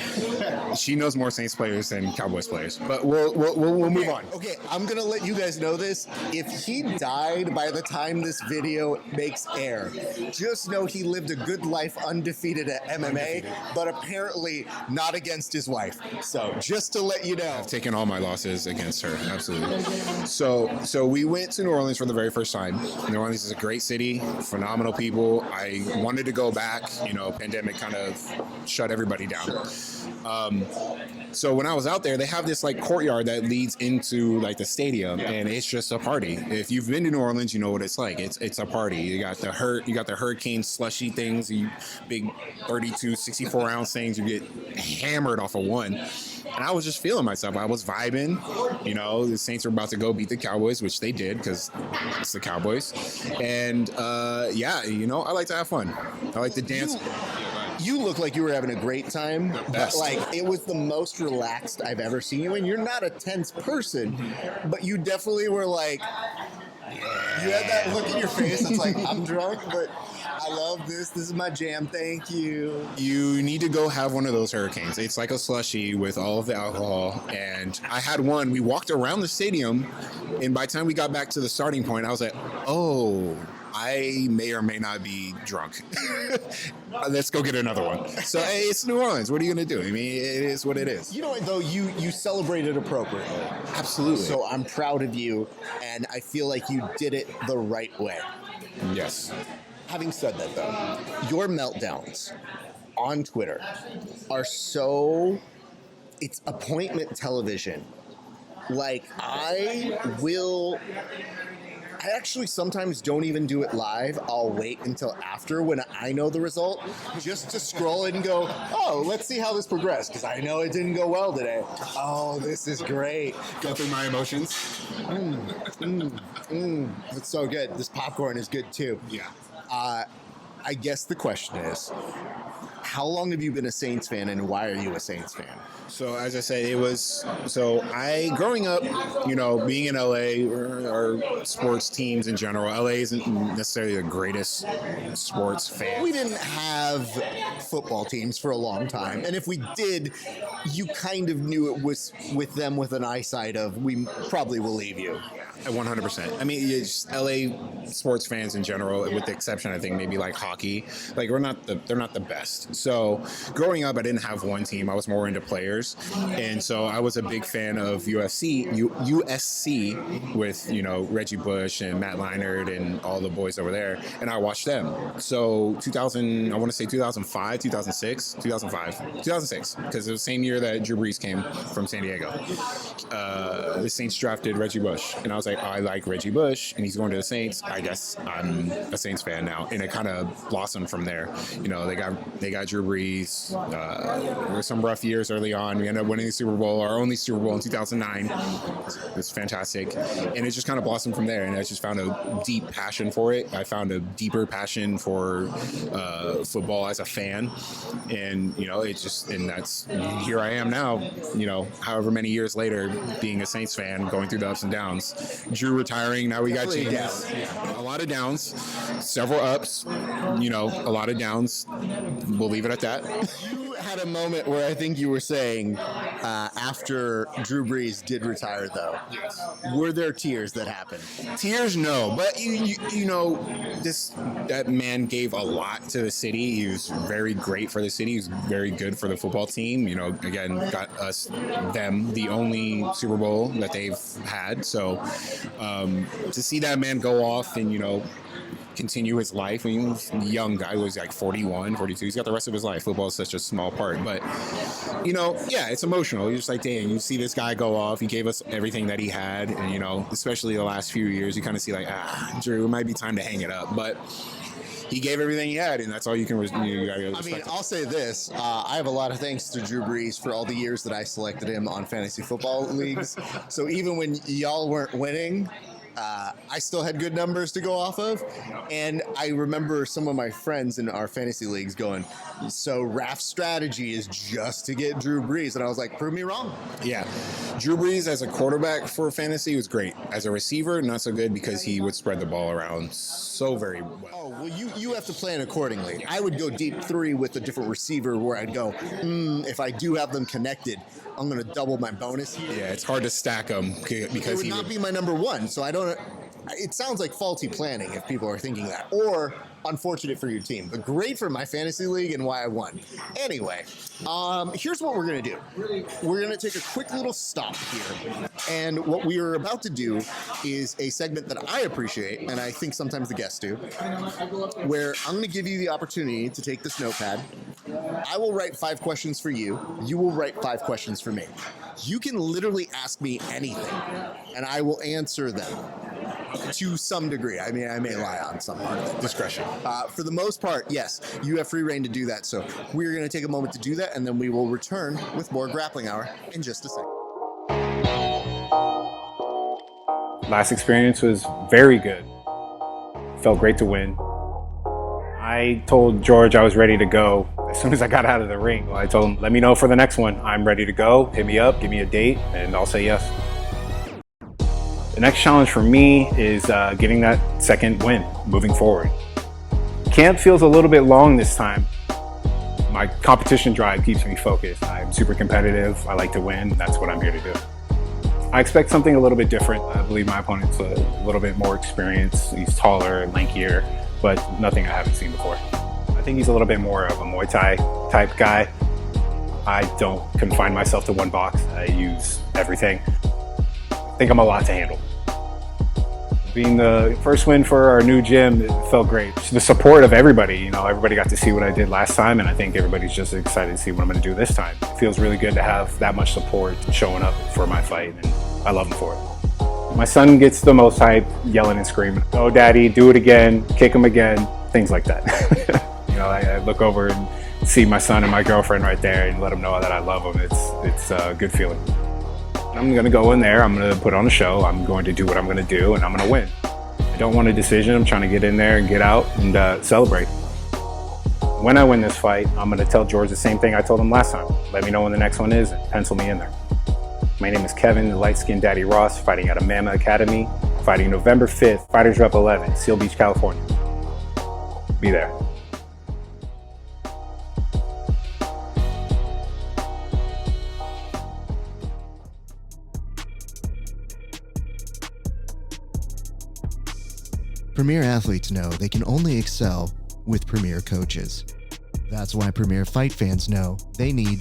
She knows more Saints players than Cowboys players. But we'll move on. Okay, I'm gonna let you guys know this. If he died by the time this video makes air, just know he lived a good life undefeated at MMA, but apparently not against his wife. So just to let you know. I've taken all my losses against her. Absolutely. So we went to New Orleans for the very first time. New Orleans is a great city, phenomenal people. I wanted to go back. Pandemic kind of shut everybody down. So when I was out there, they have this like courtyard that leads into like the stadium, and it's just a party. If you've been to New Orleans, you know what it's like. It's a party. You got the hurricane slushy things, you big 32, 64 ounce things. You get hammered off of one. And I was just feeling myself. I was vibing. The Saints were about to go beat the Cowboys, which they did because it's the Cowboys. And I like to have fun. I like to dance. You look like you were having a great time, but Best. like it was the most relaxed I've ever seen you. And you're not a tense person, but you definitely were like, you had that look in your face that's like, I'm drunk, but I love this. This is my jam. Thank you. You need to go have one of those hurricanes. It's like a slushie with all of the alcohol. And I had one. We walked around the stadium, and by the time we got back to the starting point, I was like, oh, I may or may not be drunk. Let's go get another one. So hey, it's New Orleans. What are you going to do? I mean, it is what it is. You know what, though? You celebrated appropriately. Absolutely. So I'm proud of you, and I feel like you did it the right way. Yes. Having said that, though, your meltdowns on Twitter are it's appointment television. Like, I actually sometimes don't even do it live. I'll wait until after when I know the result, just to scroll it and go, oh, let's see how this progressed, because I know it didn't go well today. Oh, this is great. Go through my emotions. It's so good. This popcorn is good too. Yeah. I guess the question is, how long have you been a Saints fan, and why are you a Saints fan? So as I said, growing up, being in LA or sports teams in general, LA isn't necessarily the greatest sports fan. We didn't have football teams for a long time, and if we did, you kind of knew it was with them with an eyesight of, we probably will leave you. 100%. I mean, it's LA sports fans in general, with the exception, I think, maybe like hockey. Like they're not the best. So growing up, I didn't have one team. I was more into players, and so I was a big fan of USC with Reggie Bush and Matt Leinart and all the boys over there, and I watched them. So 2005, 2006, because it was the same year that Drew Brees came from San Diego. The Saints drafted Reggie Bush, and I was like, I like Reggie Bush, and he's going to the Saints. I guess I'm a Saints fan now, and it kind of blossomed from there. They got Drew Brees. There were some rough years early on. We ended up winning the Super Bowl, our only Super Bowl in 2009. It was fantastic, and it just kind of blossomed from there. And I just found a deep passion for it. I found a deeper passion for football as a fan, and that's here I am now. However many years later, being a Saints fan, going through the ups and downs. Drew retiring. Now we got James. A lot of downs, several ups. A lot of downs. We'll leave it at that. You had a moment where I think you were saying, after Drew Brees did retire, though. Yes. Were there tears that happened? Tears, no, but you know, that man gave a lot to the city. He was very great for the city. He was very good for the football team. You know, again, got them the only Super Bowl that they've had. So to see that man go off and, you know, continue his life. I mean, he was a young guy, he was like 41, 42. He's got the rest of his life. Football is such a small part. But, you know, yeah, it's emotional. You're just like, dang, you see this guy go off. He gave us everything that he had. And, you know, especially the last few years, you kind of see like, Drew, it might be time to hang it up. But he gave everything he had, and that's all you can I mean, I'll say this. I have a lot of thanks to Drew Brees for all the years that I selected him on fantasy football leagues. So even when y'all weren't winning, I still had good numbers to go off of. And I remember some of my friends in our fantasy leagues going, so Raf's strategy is just to get Drew Brees. And I was like, prove me wrong. Yeah. Drew Brees as a quarterback for fantasy was great. As a receiver, not so good because he would spread the ball around so very well. Oh, well, you have to plan accordingly. I would go deep three with a different receiver where I'd go, if I do have them connected, I'm going to double my bonus here. Yeah, it's hard to stack them because it would not be my number one. So I don't. It sounds like faulty planning if people are thinking that, or unfortunate for your team, but great for my fantasy league and why I won. Anyway, here's what we're gonna do. We're gonna take a quick little stop here, and what we are about to do is a segment that I appreciate, and I think sometimes the guests do, where I'm gonna give you the opportunity to take this notepad. I will write 5 questions for you. You will write 5 questions for me. You can literally ask me anything, and I will answer them to some degree. I mean, I may lie on some part of it. Discretion. For the most part, yes, you have free reign to do that. So we're going to take a moment to do that, and then we will return with more Grappling Hour in just a second. Last experience was very good. Felt great to win. I told George I was ready to go as soon as I got out of the ring. I told him, let me know for the next one. I'm ready to go. Hit me up, give me a date, and I'll say yes. The next challenge for me is getting that second win, moving forward. Camp feels a little bit long this time. My competition drive keeps me focused. I'm super competitive. I like to win. That's what I'm here to do. I expect something a little bit different. I believe my opponent's a little bit more experienced. He's taller, lankier, but nothing I haven't seen before. I think he's a little bit more of a Muay Thai type guy. I don't confine myself to one box. I use everything. I think I'm a lot to handle. Being the first win for our new gym, it felt great. The support of everybody, you know, everybody got to see what I did last time, and I think everybody's just excited to see what I'm going to do this time. It feels really good to have that much support showing up for my fight, and I love them for it. My son gets the most hype, yelling and screaming, "Oh, Daddy, do it again, kick him again," things like that. You know, I look over and see my son and my girlfriend right there and let them know that I love them. It's a good feeling. I'm going to go in there, I'm going to put on a show, I'm going to do what I'm going to do, and I'm going to win. I don't want a decision, I'm trying to get in there and get out and celebrate. When I win this fight, I'm going to tell George the same thing I told him last time. Let me know when the next one is and pencil me in there. My name is Kevin, the light-skinned Daddy Ross, fighting out of Mama Academy, fighting November 5th, Fighters Rep 11, Seal Beach, California. Be there. Premier athletes know they can only excel with Premier coaches. That's why Premier fight fans know they need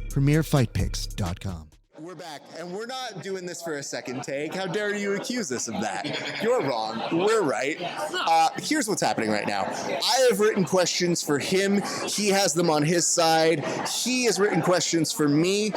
PremierFightPicks.com. We're back, and we're not doing this for a second take. How dare you accuse us of that? You're wrong. We're right. Here's what's happening right now. I have written questions for him. He has them on his side. He has written questions for me.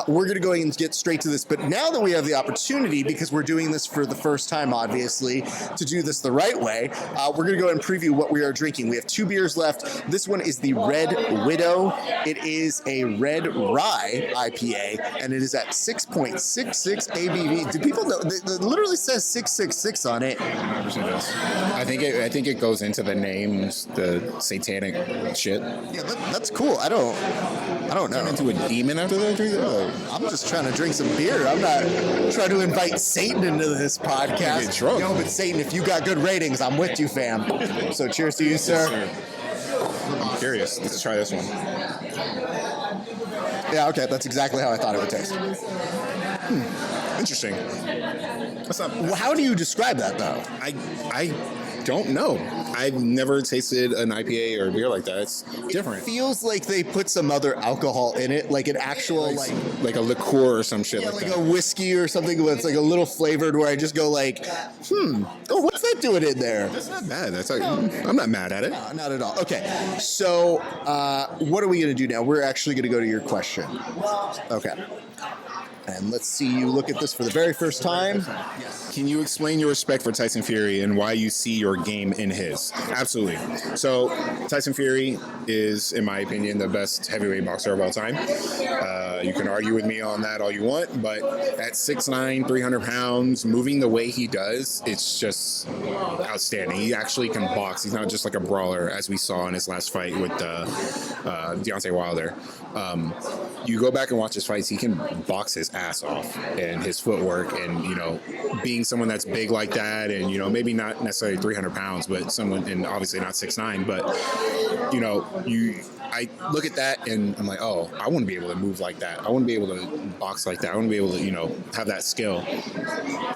We're going to go ahead and get straight to this. But now that we have the opportunity, because we're doing this for the first time, obviously, to do this the right way, we're going to go ahead and preview what we are drinking. We have 2 beers left. This one is the Red Widow. It is a red rye IPA, and it is at 6.66 ABV. Do people know? It literally says 666 on it. 100% does. I think it goes into the names, the satanic shit. Yeah, that's cool. I don't know. Turn into a demon after that drink? Oh. I'm just trying to drink some beer. I'm not trying to invite Satan into this podcast. Get drunk. Yo, but Satan, if you got good ratings, I'm with you, fam. So cheers to you, sir. I'm curious. Let's try this one. Yeah, okay, that's exactly how I thought it would taste. Interesting. That's not. Well, how do you describe that, though? I don't know. I've never tasted an IPA or a beer like that. It's different. It feels like they put some other alcohol in it, like an actual, like a liqueur or some shit yeah, like like that. a whiskey or something where it's like a little flavored, where I just go like, oh, what's that doing in there? That's not bad. That's like, I'm not mad at it. No, not at all. Okay, so what are we going to do now? We're actually going to go to your question. Okay. And let's see you look at this for the very first time. Can you explain your respect for Tyson Fury and why you see your game in his? Absolutely. So Tyson Fury is, in my opinion, the best heavyweight boxer of all time. You can argue with me on that all you want, but at 6'9", 300 pounds, moving the way he does, it's just outstanding. He actually can box. He's not just like a brawler, as we saw in his last fight with Deontay Wilder. You go back and watch his fights, he can box his ass off, and his footwork, and, you know, being someone that's big like that, and, you know, maybe not necessarily 300 pounds, but someone, and obviously not 6'9", but, you know, I look at that and I'm like, oh, I want to be able to move like that. I want to be able to box like that. I want to be able to, you know, have that skill.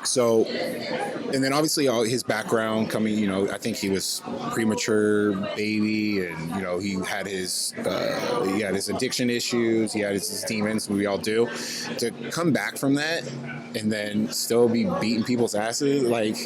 So, and then obviously all his background coming, you know, I think he was premature baby, and, you know, he had his addiction issues. He had his demons, we all do. To come back from that and then still be beating people's asses, like,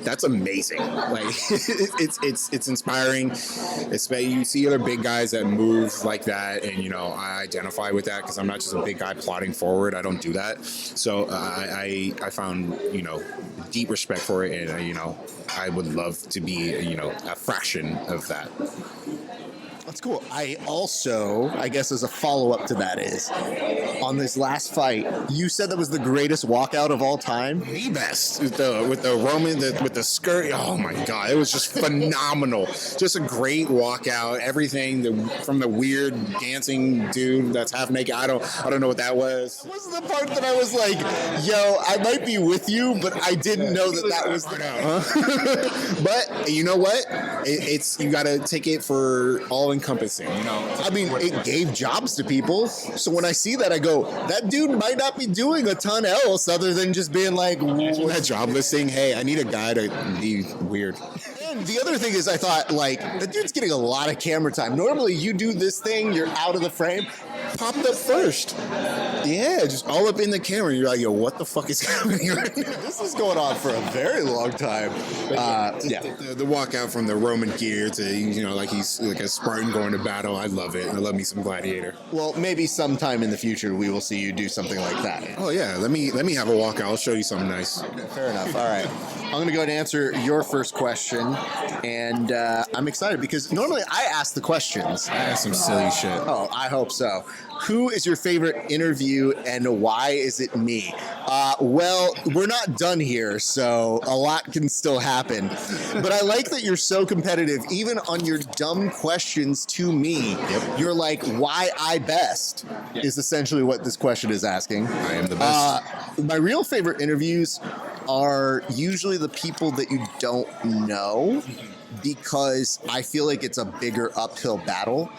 that's amazing. Like, it's inspiring. You see other big guys that move like that, and, you know, I identify with that because I'm not just a big guy plodding forward. I don't do that. So I found, you know, deep respect for it, and, you know, I would love to be, you know, a fraction of that. That's cool. I also, I guess as a follow-up to that is, on this last fight, you said that was the greatest walkout of all time? The best. With the Roman, with the skirt. Oh my God. It was just phenomenal. Just a great walkout. Everything from the weird dancing dude that's half naked. I don't know what that was. That was the part that I was like, yo, I might be with you, but I didn't know that was the But you know what? It's you got to take it for all encompassing, you know. I mean, it gave jobs to people. So when I see that, I go, that dude might not be doing a ton else other than just being like, that job listing, hey, I need a guy to be weird. And the other thing is, I thought, like, the dude's getting a lot of camera time. Normally, you do this thing, you're out of the frame. Popped up first. Yeah, just all up in the camera. You're like, yo, what the fuck is happening right now? This is going on for a very long time. The walkout from the Roman gear to, you know, like he's like a Spartan going to battle. I love it. I love me some Gladiator. Well, maybe sometime in the future we will see you do something like that. Oh yeah, let me have a walkout. I'll show you something nice. Fair enough. All right, I'm going to go ahead and answer your first question, and I'm excited because normally I ask the questions. I asked some silly shit. Oh, I hope so. Who is your favorite interview, and why is it me? Well, we're not done here, so a lot can still happen. But I like that you're so competitive, even on your dumb questions to me. Yep. You're like, why I best is essentially what this question is asking. I am the best. My real favorite interviews are usually the people that you don't know, because I feel like it's a bigger uphill battle.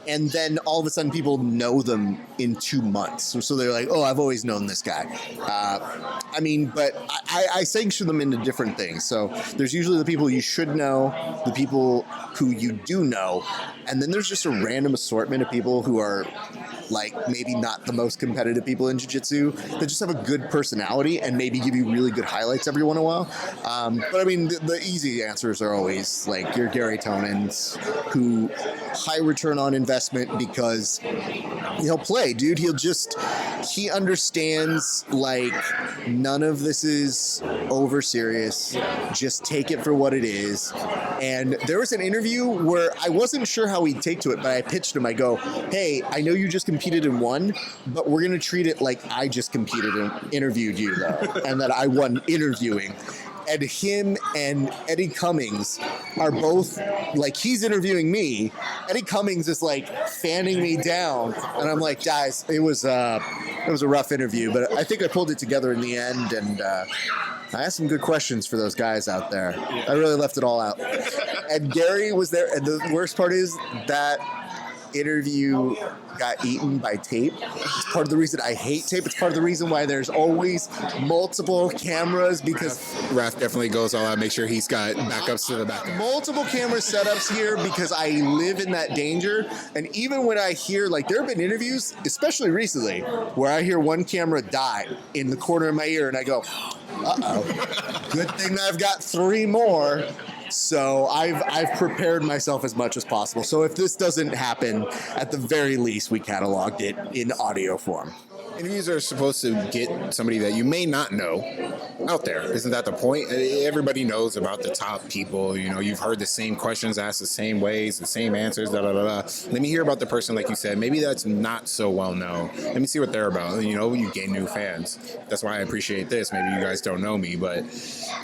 And then all of a sudden people know them in 2 months. So they're like, oh, I've always known this guy. I mean, but I sanction them into different things. So there's usually the people you should know, the people who you do know, and then there's just a random assortment of people who are like maybe not the most competitive people in jiu-jitsu that just have a good personality and maybe give you really good highlights every once in a while. But I mean, the easy answers are always like your Gary Tonins, who high return on investment because he'll play, dude. He understands like none of this is over serious. Just take it for what it is. And there was an interview where I wasn't sure how he'd take to it, but I pitched him. I go, hey, I know you just competed and won, but we're going to treat it like I just competed and interviewed you, though, and that I won interviewing. And him and Eddie Cummings are both, like, he's interviewing me. Eddie Cummings is, like, fanning me down. And I'm like, guys, it was a rough interview, but I think I pulled it together in the end, and I asked some good questions for those guys out there. I really left it all out. And Gary was there, and the worst part is that interview got eaten by tape. It's part of the reason I hate tape. It's part of the reason why there's always multiple cameras, because Raph definitely goes all out, make sure he's got backups to the backup. multiple camera setups here, because I live in that danger. And even when I hear, like, there have been interviews, especially recently, where I hear one camera die in the corner of my ear and I go, uh-oh, good thing I've got 3 more. So I've prepared myself as much as possible. So if this doesn't happen, at the very least, we cataloged it in audio form. Interviews are supposed to get somebody that you may not know out there. Isn't that the point? Everybody knows about the top people. You know, you've heard the same questions asked the same ways, the same answers, da da da da. Let me hear about the person, like you said. Maybe that's not so well known. Let me see what they're about. You know, you gain new fans. That's why I appreciate this. Maybe you guys don't know me, but,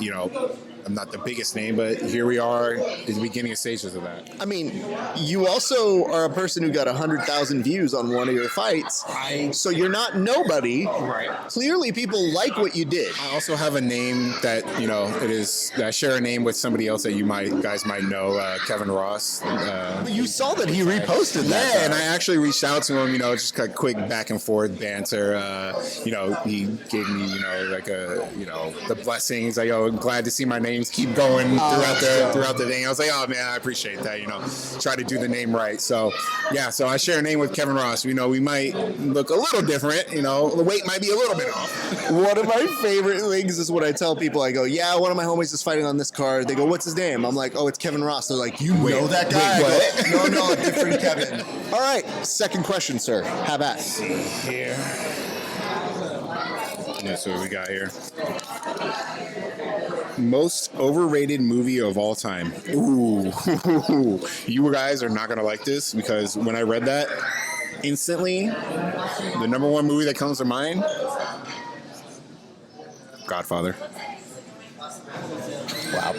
you know, I'm not the biggest name, but here we are in the beginning stages of that. I mean, you also are a person who got 100,000 views on one of your fights, so you're not nobody. Right. Clearly, people like what you did. I also have a name that, you know, I share a name with somebody else that guys might know, Kevin Ross. You saw that he reposted that. Yeah, and I actually reached out to him, you know, just a quick back and forth banter. You know, he gave me, you know, like the blessings. Like, I'm glad to see my names keep going throughout the thing. I was like, oh man, I appreciate that, you know, try to do the name right. So yeah, so I share a name with Kevin Ross. You know, we might look a little different, you know, the weight might be a little bit off. One of my favorite things is when I tell people, I go, yeah, one of my homies is fighting on this card. They go, what's his name? I'm like, oh, it's Kevin Ross. They're like, you know that guy? Wait, what? No, a different Kevin. All right, second question, sir. Have at. Here. That's what we got here. Most overrated movie of all time. Ooh, you guys are not gonna like this, because when I read that, instantly, the number one movie that comes to mind, Godfather. Wow.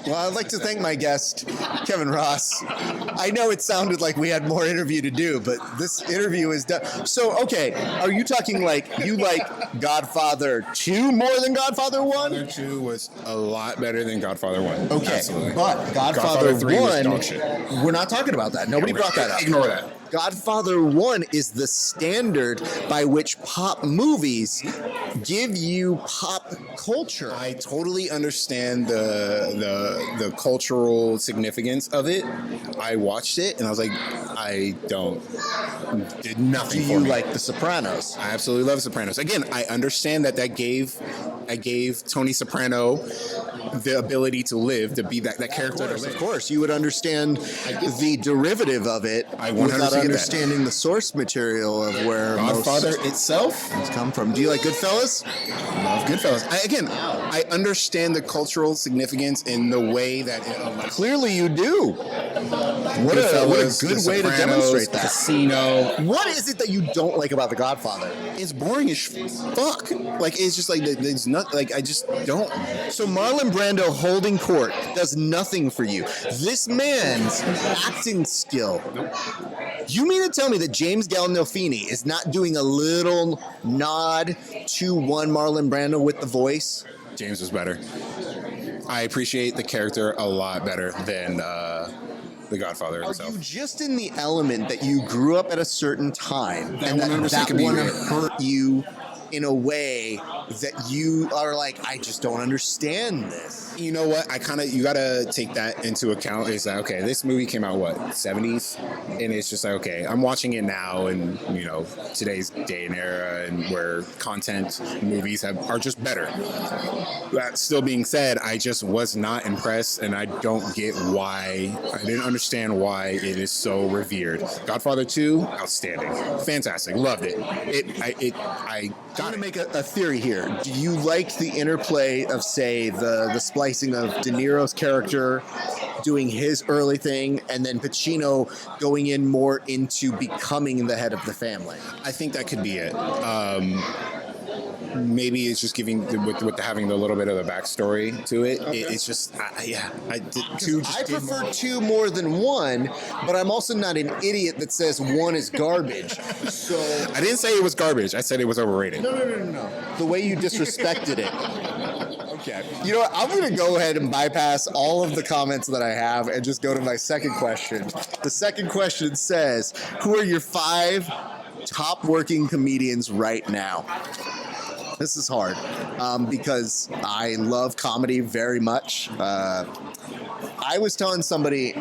Well, I'd like to thank my guest, Kevin Ross. I know it sounded like we had more interview to do, but this interview is done. So, okay, are you talking like you like Godfather 2 more than Godfather 1? Godfather 2 was a lot better than Godfather 1. Okay, absolutely. but Godfather 3 was 1, dog shit. we're not talking about that. Nobody brought that up. Ignore that. Godfather 1 is the standard by which pop movies give you pop culture. I totally understand the cultural significance of it. I watched it and I was like, did nothing Do for you me. like The Sopranos? I absolutely love Sopranos. Again, I understand that gave Tony Soprano the ability to live, to be that character. Of course, you would understand the derivative of it I 100% without get that. understanding the source material of where Godfather most itself, things come from. Do you like Goodfellas? love Goodfellas. I understand the cultural significance in the way that it Clearly you do. What a good The way to Sopranos, demonstrate that. Casino. What is it that you don't like about The Godfather? It's boring as fuck. Like, it's just like, there's not, like, I just don't. So Marlon Brando holding court does nothing for you. This man's acting skill. You mean to tell me that James Gandolfini is not doing a little nod to one Marlon Brando with the voice? James was better. I appreciate the character a lot better than The Godfather Are himself. you just in the element that you grew up at a certain time and 100% that could be one it. hurt you in a way that you are like, I just don't understand this? You know what? You gotta take that into account. Is that, okay, this movie came out, what, 70s? And it's just like, okay, I'm watching it now and, you know, today's day and era, and where content movies are just better. That still being said, I just was not impressed, and I don't get why. I didn't understand why it is so revered. Godfather 2, outstanding. Fantastic. Loved it. I I'm going to make a theory here. Do you like the interplay of, say, the splicing of De Niro's character doing his early thing, and then Pacino going in more into becoming the head of the family? I think that could be it. Maybe it's just giving with having the little bit of the backstory to it. Okay. It's just I prefer 2 more than 1, but I'm also not an idiot that says 1 is garbage. So I didn't say it was garbage. I said it was overrated. No. The way you disrespected it. Okay. You know what? I'm going to go ahead and bypass all of the comments that I have and just go to my second question. The second question says, who are your 5 top working comedians right now? This is hard because I love comedy very much. I was telling somebody,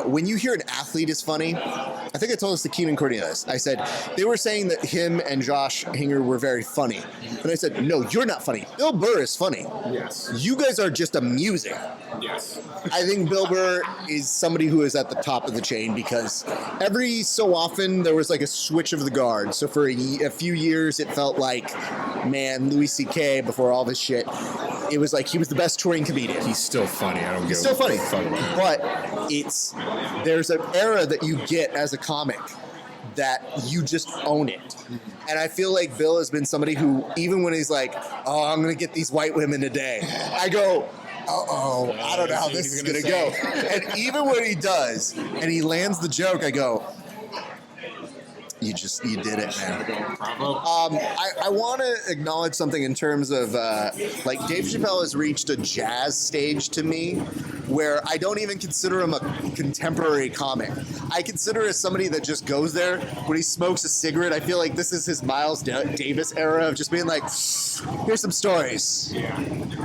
when you hear an athlete is funny, I think I told this to Keenan Cornelius. I said, they were saying that him and Josh Hinger were very funny. And I said, no, you're not funny. Bill Burr is funny. Yes. You guys are just amusing. Yes. I think Bill Burr is somebody who is at the top of the chain because every so often there was like a switch of the guard. So for a few years, it felt like, man, Louis C.K. before all this shit, it was like he was the best touring comedian. He's still funny. I don't give He's still funny, a fuck about it. but there's an era that you get as a comic that you just own it. And I feel like Bill has been somebody who, even when he's like, oh, I'm going to get these white women today, I go, uh-oh, I don't know how this is going to go. And even when he does, and he lands the joke, I go, you did it, man. I want to acknowledge something in terms of, like, Dave Chappelle has reached a jazz stage to me where I don't even consider him a contemporary comic. I consider as somebody that just goes there when he smokes a cigarette. I feel like this is his Miles Davis era of just being like, here's some stories. Yeah.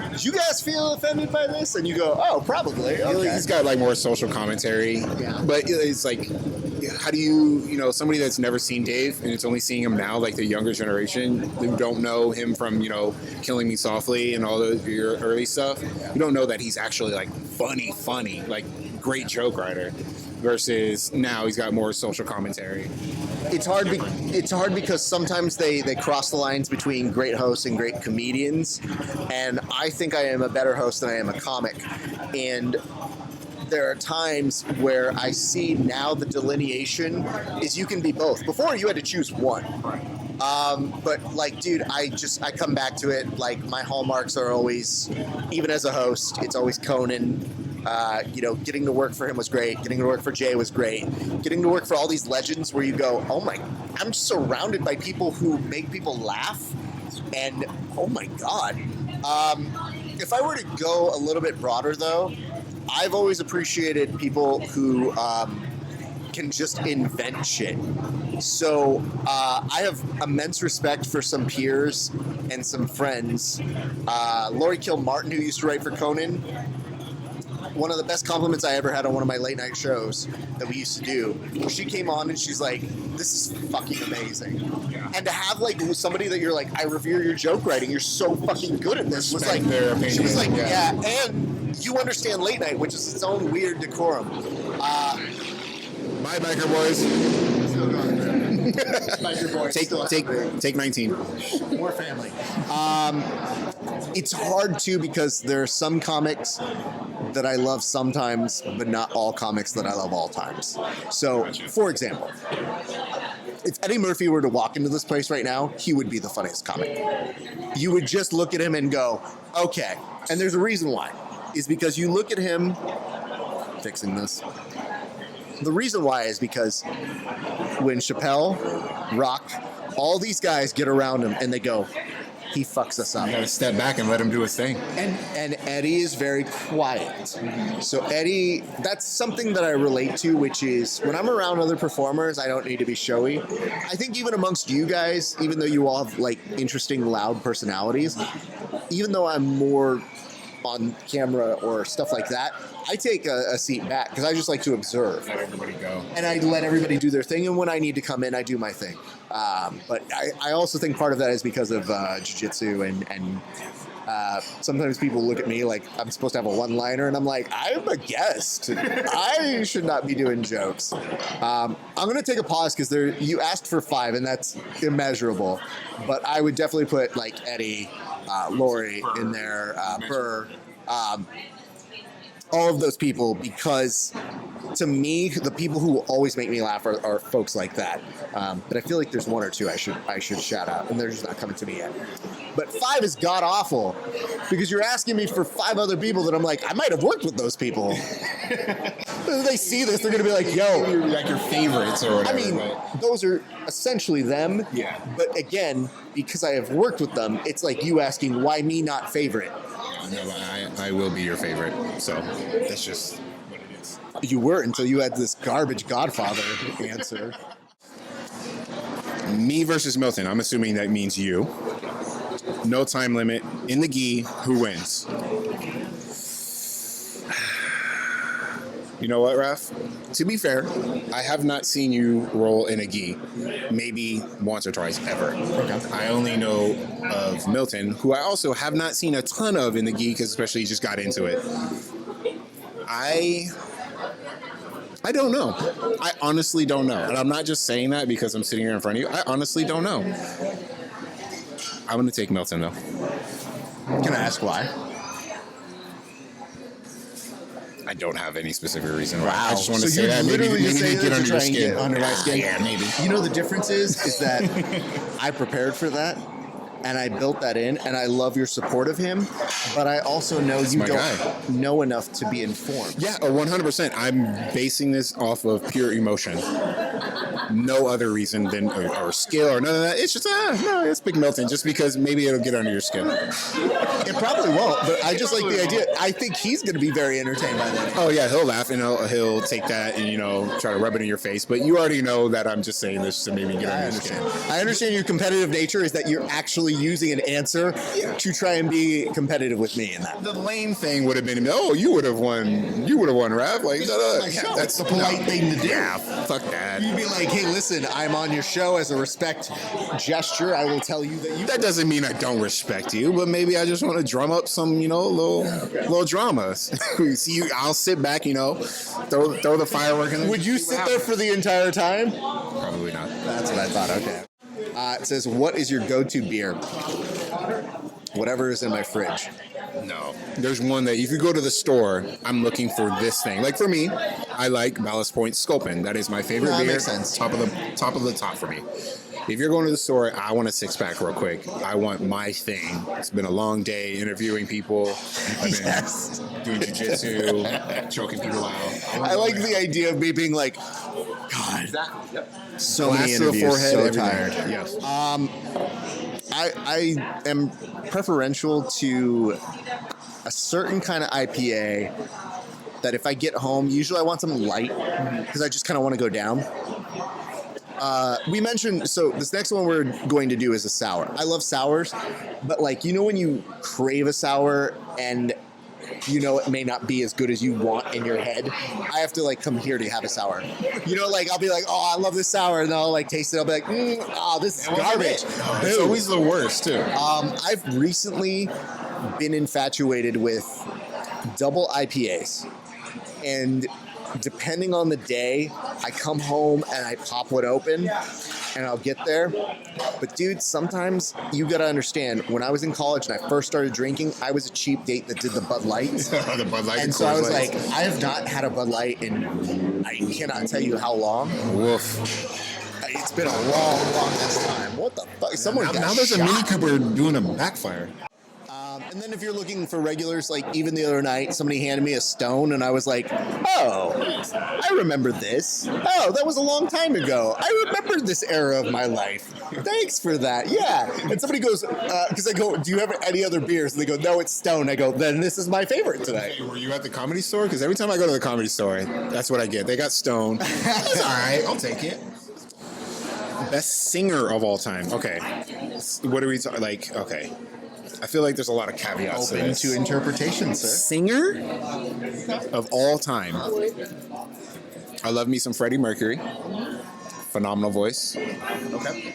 Did you guys feel offended by this? And you go, oh, probably. Okay. He's got like more social commentary. Yeah. But it's like, how do you somebody that's never seen Dave and it's only seeing him now, like the younger generation who don't know him from, Killing Me Softly and all your early stuff, you don't know that he's actually like funny, like great joke writer versus now he's got more social commentary. It's hard because sometimes they cross the lines between great hosts and great comedians, and I think I am a better host than I am a comic. And there are times where I see now the delineation is you can be both. Before you had to choose one. But like, dude, I come back to it. Like, my hallmarks are always, even as a host, it's always Conan. Getting to work for him was great. Getting to work for Jay was great. Getting to work for all these legends where you go, oh my, I'm surrounded by people who make people laugh. And oh my God. If I were to go a little bit broader though, I've always appreciated people who can just invent shit. So I have immense respect for some peers and some friends. Lori Kilmartin, who used to write for Conan, one of the best compliments I ever had on one of my late night shows that we used to do, she came on and she's like, this is fucking amazing. And to have like somebody that you're like, I revere your joke writing, you're so fucking good at this, was like, their opinion. She was like, yeah, and you understand late night, which is its own weird decorum. Bye, biker boys. Biker boys. Take 19. More family. It's hard too because there are some comics that I love sometimes, but not all comics that I love all times. So, for example, if Eddie Murphy were to walk into this place right now, he would be the funniest comic. You would just look at him and go, okay. And there's a reason why. Is because you look at him fixing this. The reason why is because when Chappelle, Rock, all these guys get around him and they go, he fucks us up. You gotta step back and let him do his thing. And Eddie is very quiet. So Eddie, that's something that I relate to, which is when I'm around other performers, I don't need to be showy. I think even amongst you guys, even though you all have like interesting, loud personalities, even though I'm more on camera or stuff like that, I take a seat back because I just like to observe. Let everybody go. And I let everybody do their thing, and when I need to come in, I do my thing. But I also think part of that is because of Jiu-Jitsu and sometimes people look at me like I'm supposed to have a one-liner, and I'm like, I'm a guest. I should not be doing jokes. I'm going to take a pause because you asked for 5, and that's immeasurable. But I would definitely put like Eddie, Lori in there, Burr, all of those people, because to me, the people who always make me laugh are folks like that. But I feel like there's 1 or 2 I should shout out, and they're just not coming to me yet. But 5 is god awful because you're asking me for 5 other people that I'm like, I might have worked with those people. They see this, they're gonna be like, "Yo, like your favorites or whatever. I mean, those are essentially them. Yeah. But again, because I have worked with them, it's like you asking why me not favorite. no, I will be your favorite. So that's just what it is. You were until you had this garbage Godfather answer. Me versus Milton. I'm assuming that means you. No time limit. In the gi, who wins? You know what, Raf? To be fair, I have not seen you roll in a gi, maybe once or twice ever. Okay. I only know of Milton, who I also have not seen a ton of in the gi, because especially he just got into it. I don't know. I honestly don't know. And I'm not just saying that because I'm sitting here in front of you. I honestly don't know. I'm going to take Milton, though. Can I ask why? I don't have any specific reason why. Wow. I just want to So say you're that. Maybe literally just saying get that under to your try and skin. get under my skin? Yeah, maybe. You know the difference is that I prepared for that and I built that in and I love your support of him, but I also know you my don't guy. know enough to be informed. Yeah, 100%. I'm basing this off of pure emotion. No other reason than or skill or none of that. It's just, no, it's Big Milton, just because maybe it'll get under your skin. It probably won't, but I just like the idea. I think he's going to be very entertained by that. Oh, yeah, he'll laugh and he'll take that and, try to rub it in your face. But you already know that I'm just saying this to maybe get under your skin. I understand your competitive nature is that you're actually using an answer to try and be competitive with me in that. The lame thing would have been, you would have won. You would have won, Raph. Like, That's the polite thing to do. Yeah, fuck that. You'd be like, hey, listen, I'm on your show as a respect gesture. I will tell you that you. That doesn't mean I don't respect you, but maybe I just want to drum up some, little dramas. See, I'll sit back, throw the firework in. Would you sit there for the entire time? Probably not. That's what I thought. Okay. It says, what is your go-to beer? Whatever is in my fridge. No. There's one that if you go to the store, I'm looking for this thing. Like for me, I like Ballast Point Sculpin. That is my favorite beer. Makes sense. Top of the top for me. If you're going to the store, I want a 6-pack real quick. I want my thing. It's been a long day interviewing people. I've been doing jiu-jitsu, choking people out. I like the idea of me being like, God, Exactly. Yep. so many Glass to the interviews, forehead, so everything. tired. Yes. I am preferential to a certain kind of IPA that if I get home, usually I want something light because I just kind of want to go down. We mentioned, so this next one we're going to do is a sour. I love sours, but when you crave a sour and it may not be as good as you want in your head, I have to come here to have a sour. I'll be like, oh, I love this sour, and I'll taste it. I'll be like, this is garbage. It's always the worst too. I've recently been infatuated with double IPAs, and depending on the day, I come home and I pop one open and I'll get there. But dude, sometimes you gotta understand, when I was in college and I first started drinking, I was a cheap date that did the Bud Light. The Bud Light. And so I was like, I have not had a Bud Light in, I cannot tell you how long. woof. It's been a long time. What the fuck? Someone got Now there's shot. a Mini Cooper doing a backfire. And then if you're looking for regulars, even the other night, somebody handed me a Stone, and I was like, oh, I remember this. Oh, that was a long time ago. I remember this era of my life. Thanks for that. Yeah. And somebody goes, because I go, do you have any other beers? And they go, no, it's Stone. I go, then this is my favorite today. Were you at the Comedy Store? Because every time I go to the Comedy Store, that's what I get. They got Stone. That's all right. I'll take it. Best singer of all time. Okay. What are we talking? Okay. I feel like there's a lot of caveats Open to interpretation, sir. Singer of all time. I love me some Freddie Mercury. Phenomenal voice. Okay.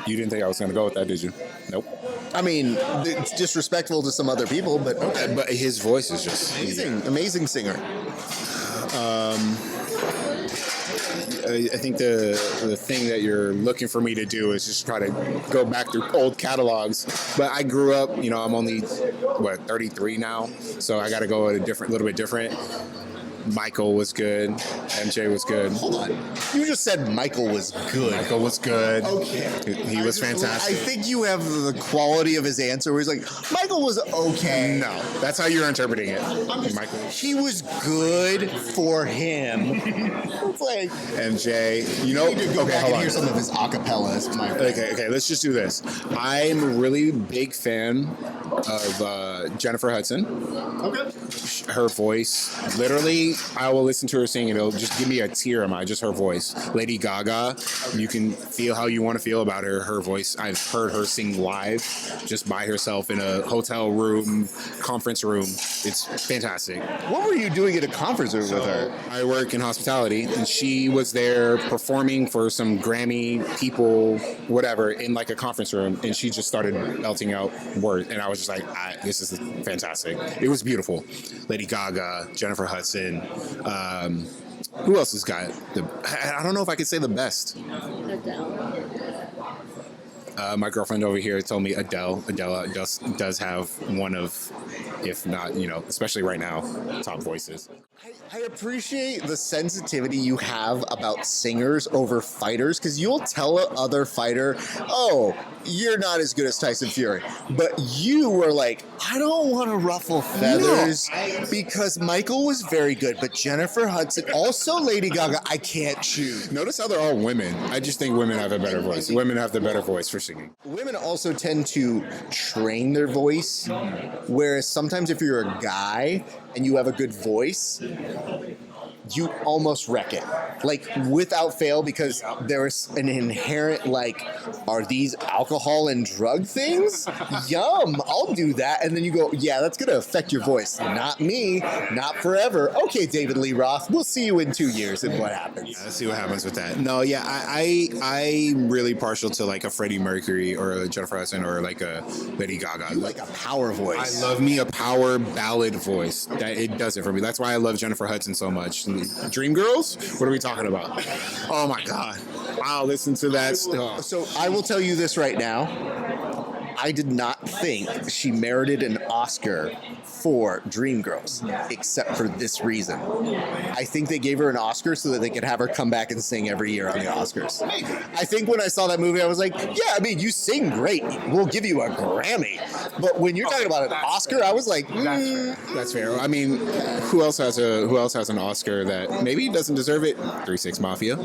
You didn't think I was going to go with that, did you? Nope. I mean, it's disrespectful to some other people, but okay. But his voice is just Amazing singer. I think the thing that you're looking for me to do is just try to go back through old catalogs. But I grew up, I'm only 33 now, so I got to go a little bit different. Michael was good. MJ was good. Hold on. You just said Michael was good. Michael was good. Okay. He was fantastic. I think you have the quality of his answer where he's like, Michael was okay. No, that's how you're interpreting it. Michael. He was good for him. It's like, MJ, you know, you need to go okay, back hold and on. hear some of his acapellas, my friend. Okay, let's just do this. I'm a really big fan of Jennifer Hudson. Okay. Her voice, literally, I will listen to her sing and it'll just give me a tear in my, just her voice. Lady Gaga, you can feel how you want to feel about her voice. I've heard her sing live just by herself in a hotel room, conference room. It's fantastic. What were you doing at a conference room with her? I work in hospitality, and she was there performing for some Grammy people, whatever, in like a conference room, and she just started belting out words, and I was just like, this is fantastic. It was beautiful. Lady Gaga, Jennifer Hudson, who else has got I don't know if I could say the best. Adele. My girlfriend over here told me Adele. Adele does have one of, if not, especially right now, top voices. I appreciate the sensitivity you have about singers over fighters, because you'll tell a other fighter, oh, you're not as good as Tyson Fury. But you were like, I don't want to ruffle feathers because Michael was very good, but Jennifer Hudson, also Lady Gaga, I can't choose. Notice how they're all women. I just think women have a better voice. Women have the better voice for singing. Women also tend to train their voice, whereas sometimes if you're a guy and you have a good voice, you almost wreck it, like without fail, because there's an inherent like, are these alcohol and drug things? Yum, I'll do that. And then you go, yeah, that's gonna affect your voice. Not me, not forever. Okay, David Lee Roth, we'll see you in 2 years and what happens. Let's see what happens with that. No, yeah, I'm really partial to like a Freddie Mercury or a Jennifer Hudson or like a Lady Gaga. You like a power voice. I love me a power ballad voice. That it does it for me. That's why I love Jennifer Hudson so much. Dreamgirls? What are we talking about? Oh my God. Wow, listen to that. Oh. So I will tell you this right now. I did not think she merited an Oscar for Dreamgirls, except for this reason. I think they gave her an Oscar so that they could have her come back and sing every year on the Oscars. I think when I saw that movie, I was like, yeah, I mean, you sing great. We'll give you a Grammy. But when you're talking about an Oscar, I was like, That's fair. I mean, who else has an Oscar that maybe doesn't deserve it? 3-6 Mafia.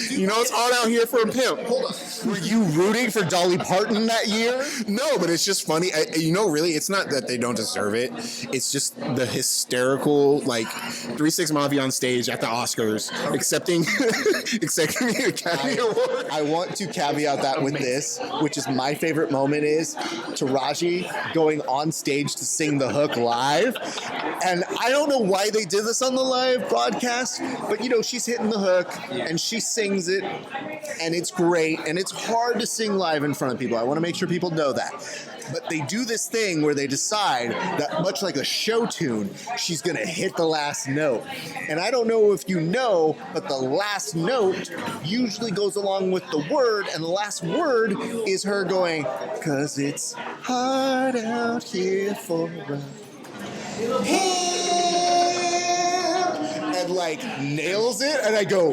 You know, it's all out here for a pimp. hold on. Were you rooting for Dolly Parton that year? No, but it's just funny. Really, it's not that they don't deserve it. It's just the hysterical, like, 3-6 Mafia on stage at the Oscars, accepting the Academy Award. I want to caveat that with this, which is my favorite moment is Taraji going on stage to sing the hook live. And I don't know why they did this on the live broadcast, but she's hitting the hook and she sings it and it's great. And it's hard to sing live in front of people. I want to make sure people know that. But they do this thing where they decide that, much like a show tune, she's going to hit the last note. And I don't know if you know, but the last note usually goes along with the word, and the last word is her going, 'cause it's hard out here for us. And like nails it, and I go,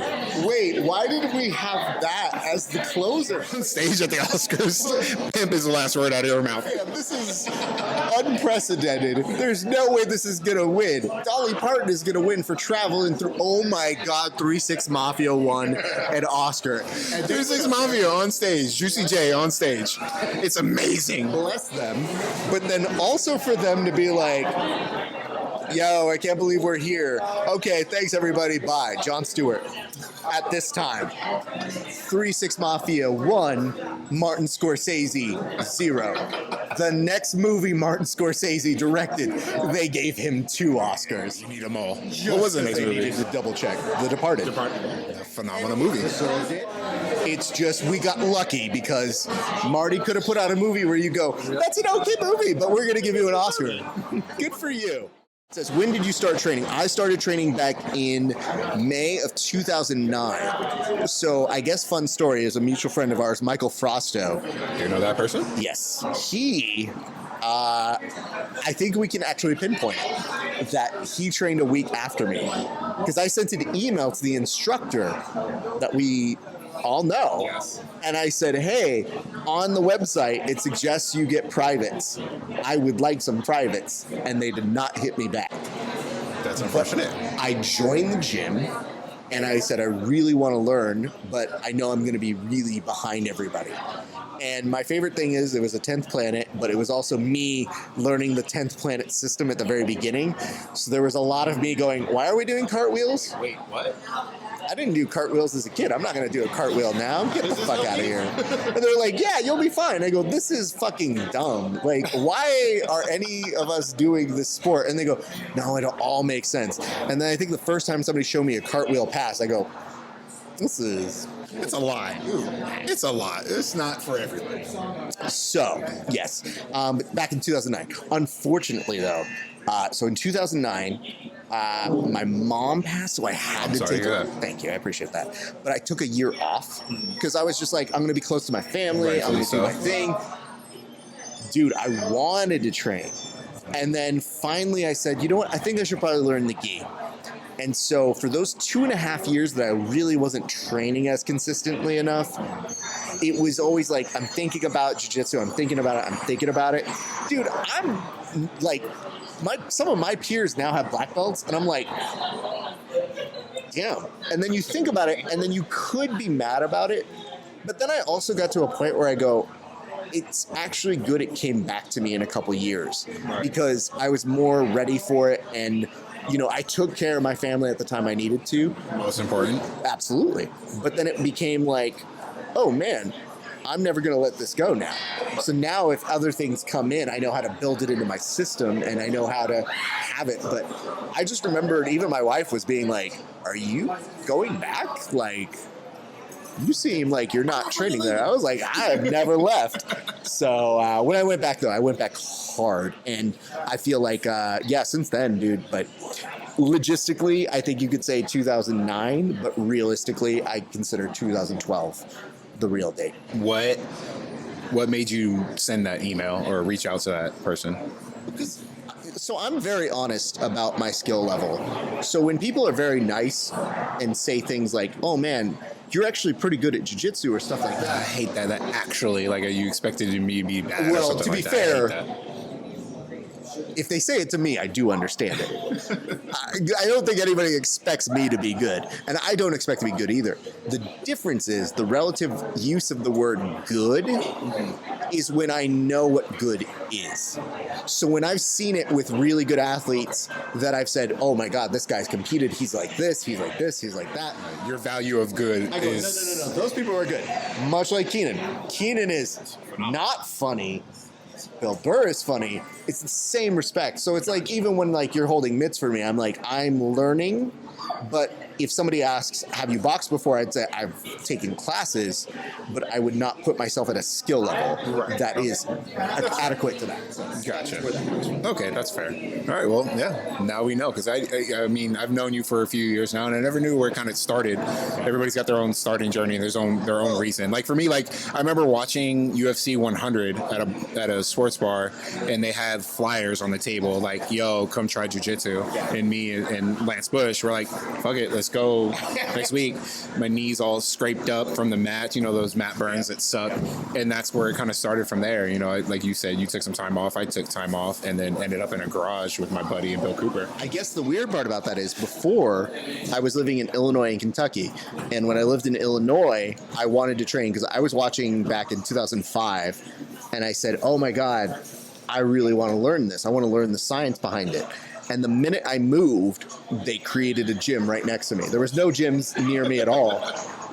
wait, why did we have that as the closer? On stage at the Oscars, pimp is the last word out of her mouth. Man, this is unprecedented. There's no way this is gonna win. Dolly Parton is gonna win for traveling through. Oh my God, 3-6 Mafia won an Oscar. And 3-6 Mafia on stage, Juicy J on stage. It's amazing. bless them. But then also for them to be like, yo, I can't believe we're here. Okay, thanks everybody. Bye. Jon Stewart. At this time, 3-6 Mafia 1, Martin Scorsese 0. The next movie Martin Scorsese directed, they gave him 2 Oscars. You need them all. What was the next They movie? needed to double check. The Departed. Phenomenal movie. It's just we got lucky because Marty could have put out a movie where you go, that's an okay movie, but we're going to give you an Oscar. Good for you. It says, when did you start training? I started training back in May of 2009. So I guess fun story is a mutual friend of ours, Michael Frosto. Do you know that person? Yes. He, I think we can actually pinpoint that he trained a week after me. Because I sent an email to the instructor that we all know. Yes. And I said, hey, on the website, it suggests you get privates. I would like some privates. And they did not hit me back. That's unfortunate. I joined the gym and I said, I really want to learn, but I know I'm going to be really behind everybody. And my favorite thing is it was a 10th planet, but it was also me learning the 10th planet system at the very beginning. So there was a lot of me going, why are we doing cartwheels? Wait, what? I didn't do cartwheels as a kid. I'm not going to do a cartwheel now. Get the fuck out of here. And they're like, yeah, you'll be fine. I go, this is fucking dumb. Like, why are any of us doing this sport? And they go, no, it'll all make sense. And then I think the first time somebody showed me a cartwheel pass, I go, it's a lot. It's a lot. It's not for everybody. So, yes, back in 2009. Unfortunately, though, so in 2009, my mom passed, so I had to take that. Thank you, I appreciate that. But I took a year off because I was just like, I'm going to be close to my family. I'm going to do my thing. Dude, I wanted to train. And then finally I said, you know what? I think I should probably learn the gi. And so for those 2.5 years that I really wasn't training as consistently enough, it was always like, I'm thinking about jiu-jitsu, I'm thinking about it. Dude, I'm like, some of my peers now have black belts, and I'm like, damn. And then you think about it, and then you could be mad about it. But then I also got to a point where I go, it's actually good it came back to me in a couple years because I was more ready for it. And, you know, I took care of my family at the time I needed to. Most important. Absolutely. But then it became like, oh man, I'm never going to let this go now. So now if other things come in, I know how to build it into my system and I know how to have it. But I just remembered even my wife was being like, are you going back? Like, you seem like you're not training there. I was like, I have never left. So when I went back, though, I went back hard. And I feel like, yeah, since then, dude, but logistically, I think you could say 2009, but realistically, I consider 2012 the real date. What made you send that email or reach out to that person? So I'm very honest about my skill level. So when people are very nice and say things like, oh man, you're actually pretty good at jiu-jitsu or stuff like that. I hate that. That actually, like, you expected me to be bad or Well, something to be like fair, that. if they say it to me, I do understand it. I don't think anybody expects me to be good, and I don't expect to be good either. The difference is the relative use of the word good is when I know what good is. So when I've seen it with really good athletes that I've said, oh my God, this guy's competed, he's like this, he's like this, he's like that. Your value of good I go, is... no, those people are good. Much like Keenan. Keenan is not funny. Bill Burr is funny. It's the same respect. So it's like, even when like you're holding mitts for me, I'm like, I'm learning. But if somebody asks, have you boxed before? I'd say I've taken classes, but I would not put myself at a skill level that is adequate to that. Gotcha. Okay, that's fair. All right, well, yeah, now we know. Because I mean, I've known you for a few years now, and I never knew where it kind of started. Everybody's got their own starting journey and their own reason. Like for me, like I remember watching UFC 100 at a sports bar, and they had flyers on the table like, "Yo, come try jiu-jitsu." And me and Lance Bush were like, "Fuck it, let's go next week." My knees all scraped up from the mat, you know, those mat burns that suck. And that's where it kind of started from there. You know, like you said, you took some time off, I took time off, and then ended up in a garage with my buddy and Bill Cooper. I guess the weird part about that is before I was living in Illinois and Kentucky. And when I lived in Illinois, I wanted to train because I was watching back in 2005 and I said, oh my God, I really want to learn this. I want to learn the science behind it. And the minute I moved, they created a gym right next to me. There was no gyms near me at all.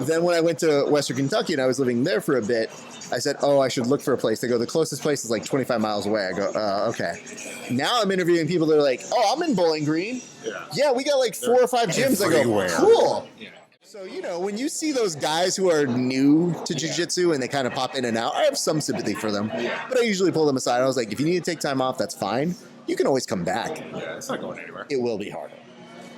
Then when I went to Western Kentucky and I was living there for a bit, I said, oh, I should look for a place. They go, the closest place is like 25 miles away. I go, okay. Now I'm interviewing people that are like, oh, I'm in Bowling Green. Yeah, we got like 4 or 5 gyms. Everywhere. I go, cool. Yeah. So, you know, when you see those guys who are new to jiu-jitsu and they kind of pop in and out, I have some sympathy for them. But I usually pull them aside. I was like, if you need to take time off, that's fine. you can always come back. Yeah, it's not going anywhere. It will be hard.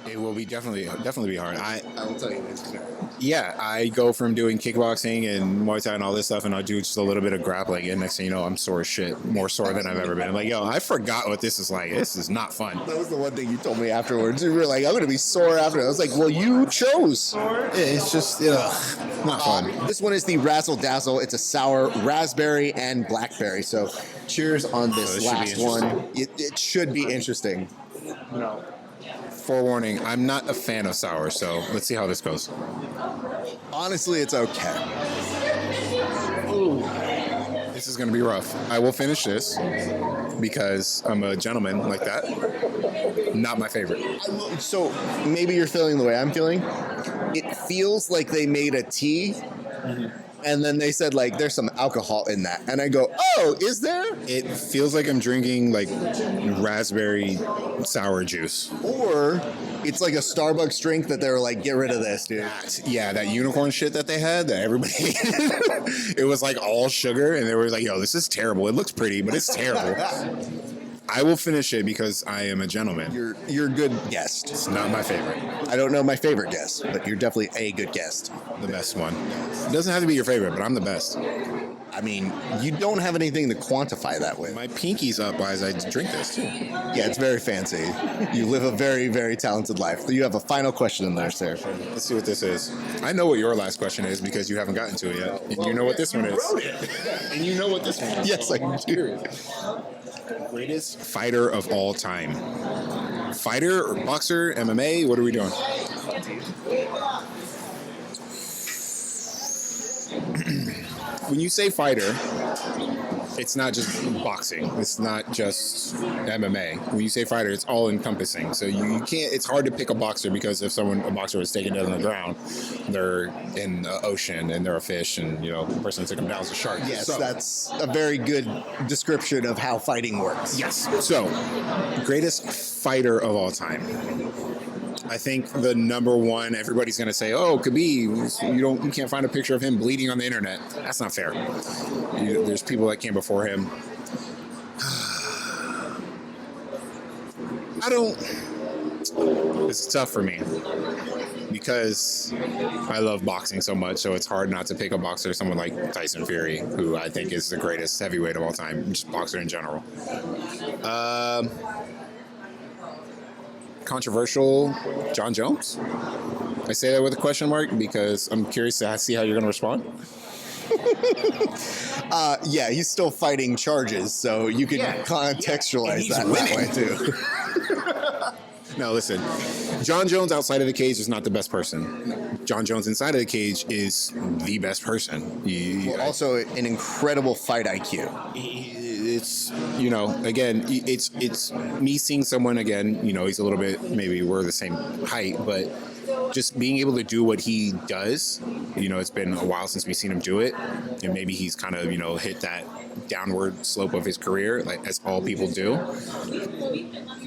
It will be definitely be hard. I will tell you this. Yeah, I go from doing kickboxing and Muay Thai and all this stuff, and I do just a little bit of grappling, and next thing you know, I'm sore as shit, more sore than I've ever been. I'm like, yo, I forgot what this is like. This is not fun. That was the one thing you told me afterwards. You were like, I'm going to be sore after. I was like, well, you chose. Yeah, it's just not fun. This one is the Razzle Dazzle. It's a sour raspberry and blackberry. So cheers on this this should be last one. It should be interesting. Forewarning, I'm not a fan of sour, so let's see how this goes. Honestly, it's okay. This is going to be rough. I will finish this because I'm a gentleman like that. Not my favorite. So maybe you're feeling the way I'm feeling. It feels like they made a tea. And then they said, like, there's some alcohol in that. And I go, oh, is there? It feels like I'm drinking, like, raspberry sour juice. Or it's like a Starbucks drink that they were like, get rid of this, dude. Yeah, that unicorn shit that they had that everybody it was like all sugar, and they were like, yo, this is terrible. It looks pretty, but it's terrible. I will finish it because I am a gentleman. You're a good guest. It's not my favorite. I don't know my favorite guest, but you're definitely a good guest. The best one. It doesn't have to be your favorite, but I'm the best. I mean, you don't have anything to quantify that with. My pinky's up as I drink this, too. Yeah, it's very fancy. You live a very, very talented life. You have a final question in there, sir. Let's see what this is. I know what your last question is because you haven't gotten to it yet. And you know what this one is. And you know what this one is. Yes, I do. Greatest fighter of all time. Fighter or boxer, MMA, what are we doing? When you say fighter, it's not just boxing. It's not just MMA. When you say fighter, it's all encompassing. So you can't. It's hard to pick a boxer because if a boxer was taken down on the ground, they're in the ocean and they're a fish, and the person that took them down is a shark. Yes, so, that's a very good description of how fighting works. Yes. So, greatest fighter of all time. I think the number one, everybody's going to say, oh, Khabib, you can't find a picture of him bleeding on the internet. That's not fair. There's people that came before him. It's tough for me because I love boxing so much, so it's hard not to pick a boxer, someone like Tyson Fury, who I think is the greatest heavyweight of all time, just boxer in general. Controversial, John Jones. I say that with a question mark because I'm curious to see how you're going to respond. Yeah, he's still fighting charges, so you can contextualize that way too. No, listen. John Jones outside of the cage is not the best person. John Jones inside of the cage is the best person. Also, an incredible fight IQ. It's again, it's me seeing someone again. He's a little bit, maybe we're the same height, but just being able to do what he does. It's been a while since we've seen him do it, and maybe he's kind of hit that downward slope of his career, like as all people do.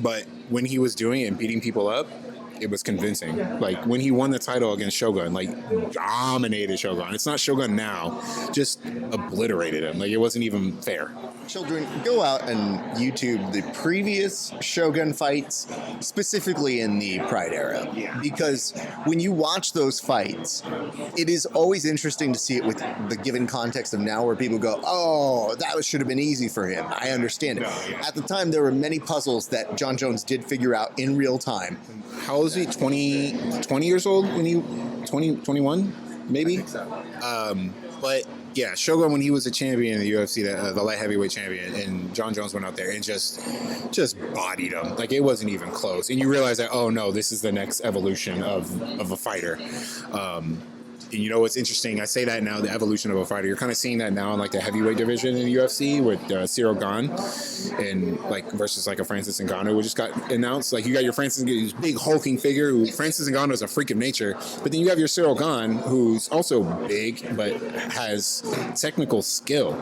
But when he was doing it and beating people up, it was convincing. Like when he won the title against Shogun, like dominated Shogun. It's not Shogun now, just obliterated him. Like it wasn't even fair. Children, go out and YouTube the previous Shogun fights, specifically in the Pride era. Because when you watch those fights, it is always interesting to see it with the given context of now where people go, oh, that should have been easy for him. I understand it. At the time, there were many puzzles that John Jones did figure out in real time. How old is he? 20 years old when he 21 maybe. But yeah, Shogun when he was a champion in the UFC, the light heavyweight champion, and John Jones went out there and just bodied him. Like it wasn't even close. And you realize that, oh no, this is the next evolution of a fighter. And what's interesting? I say that now, the evolution of a fighter. You're kind of seeing that now in like the heavyweight division in the UFC with Cyril Gane and like versus like a Francis Ngannou, who just got announced. Like you got your Francis, this big hulking figure. Francis Ngannou is a freak of nature, but then you have your Cyril Gane, who's also big but has technical skill,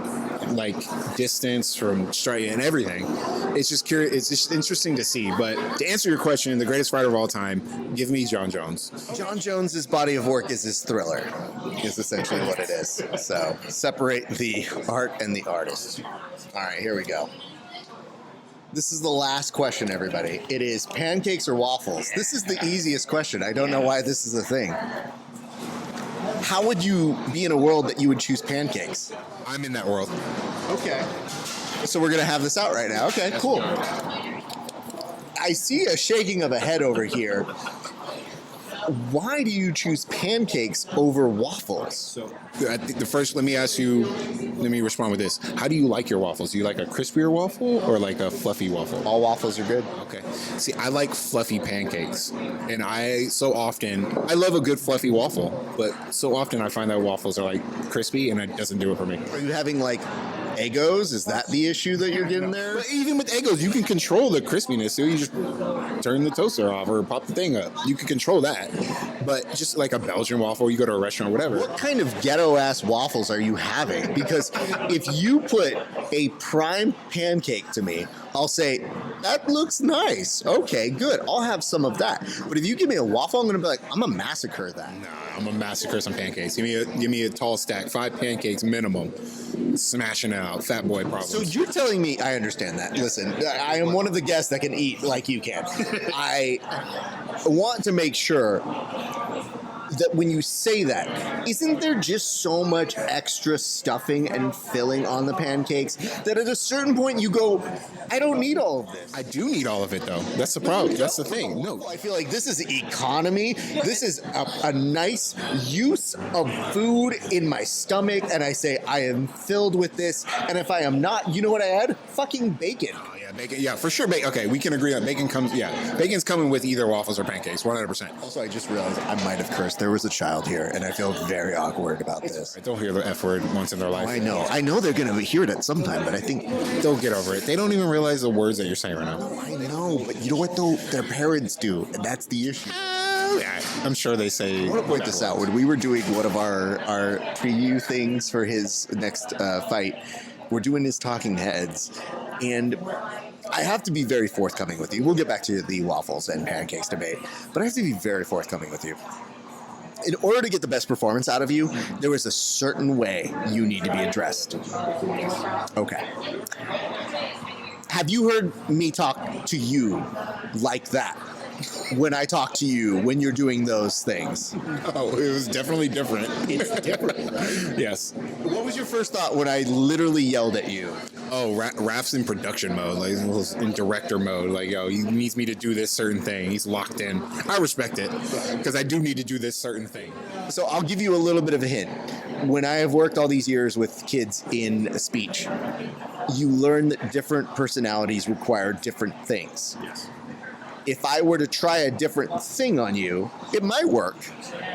like distance from strike and everything. It's just curious. It's just interesting to see. But to answer your question, the greatest fighter of all time, give me John Jones. John Jones's body of work is his thriller. Is essentially what it is. So separate the art and the artist. All right, here we go. This is the last question, everybody. It is pancakes or waffles. This is the easiest question. I don't know why this is a thing. How would you be in a world that you would choose pancakes? I'm in that world. Okay. So we're going to have this out right now. Okay, cool. I see a shaking of a head over here. Why do you choose pancakes over waffles? So I think let me respond with this. How do you like your waffles? Do you like a crispier waffle or like a fluffy waffle? All waffles are good. Okay. See, I like fluffy pancakes. And I love a good fluffy waffle, but so often I find that waffles are like crispy and it doesn't do it for me. Are you having like Eggos? Is that the issue that you're getting there? But even with Eggos, you can control the crispiness. So you just turn the toaster off or pop the thing up. You can control that. But just like a Belgian waffle, you go to a restaurant, whatever. What kind of ghetto-ass waffles are you having? Because if you put a prime pancake to me, I'll say, that looks nice. Okay, good. I'll have some of that. But if you give me a waffle, I'm going to be like, I'm going to massacre that. Nah, I'm going to massacre some pancakes. Give me a tall stack, 5 pancakes minimum. Smashing out, fat boy problems. So you're telling me, I understand that. Listen, I am one of the guests that can eat like you can. I want to make sure that when you say that, isn't there just so much extra stuffing and filling on the pancakes that at a certain point you go, I don't need all of this? I do need all of it, though. That's the problem. That's the thing. No. I feel like this is economy. This is a nice use of food in my stomach, and I say, I am filled with this, and if I am not, you know what I add? Fucking bacon. Oh, yeah, bacon. Yeah, for sure. Okay, we can agree on bacon comes. Yeah, bacon's coming with either waffles or pancakes, 100%. Also, I just realized I might have cursed. There was a child here, and I feel very awkward about this. I don't hear the F word once in their life. I know they're going to hear it at some time, but I think they'll get over it. They don't even realize the words that you're saying right now. I know, but you know what though? Their parents do, and that's the issue. Yeah, I'm sure they say. I want to point this out. When we were doing one of our preview things for his next fight, we're doing his talking heads, and I have to be very forthcoming with you. We'll get back to the waffles and pancakes debate, but I have to be very forthcoming with you. In order to get the best performance out of you, there is a certain way you need to be addressed. Okay. Have you heard me talk to you like that? When I talk to you, when you're doing those things? Oh, it was definitely different. It's different. Yes. What was your first thought when I literally yelled at you? Oh, Raf's in production mode, like he's in director mode. Like, yo, he needs me to do this certain thing. He's locked in. I respect it because I do need to do this certain thing. So I'll give you a little bit of a hint. When I have worked all these years with kids in speech, you learn that different personalities require different things. Yes. If I were to try a different thing on you, it might work,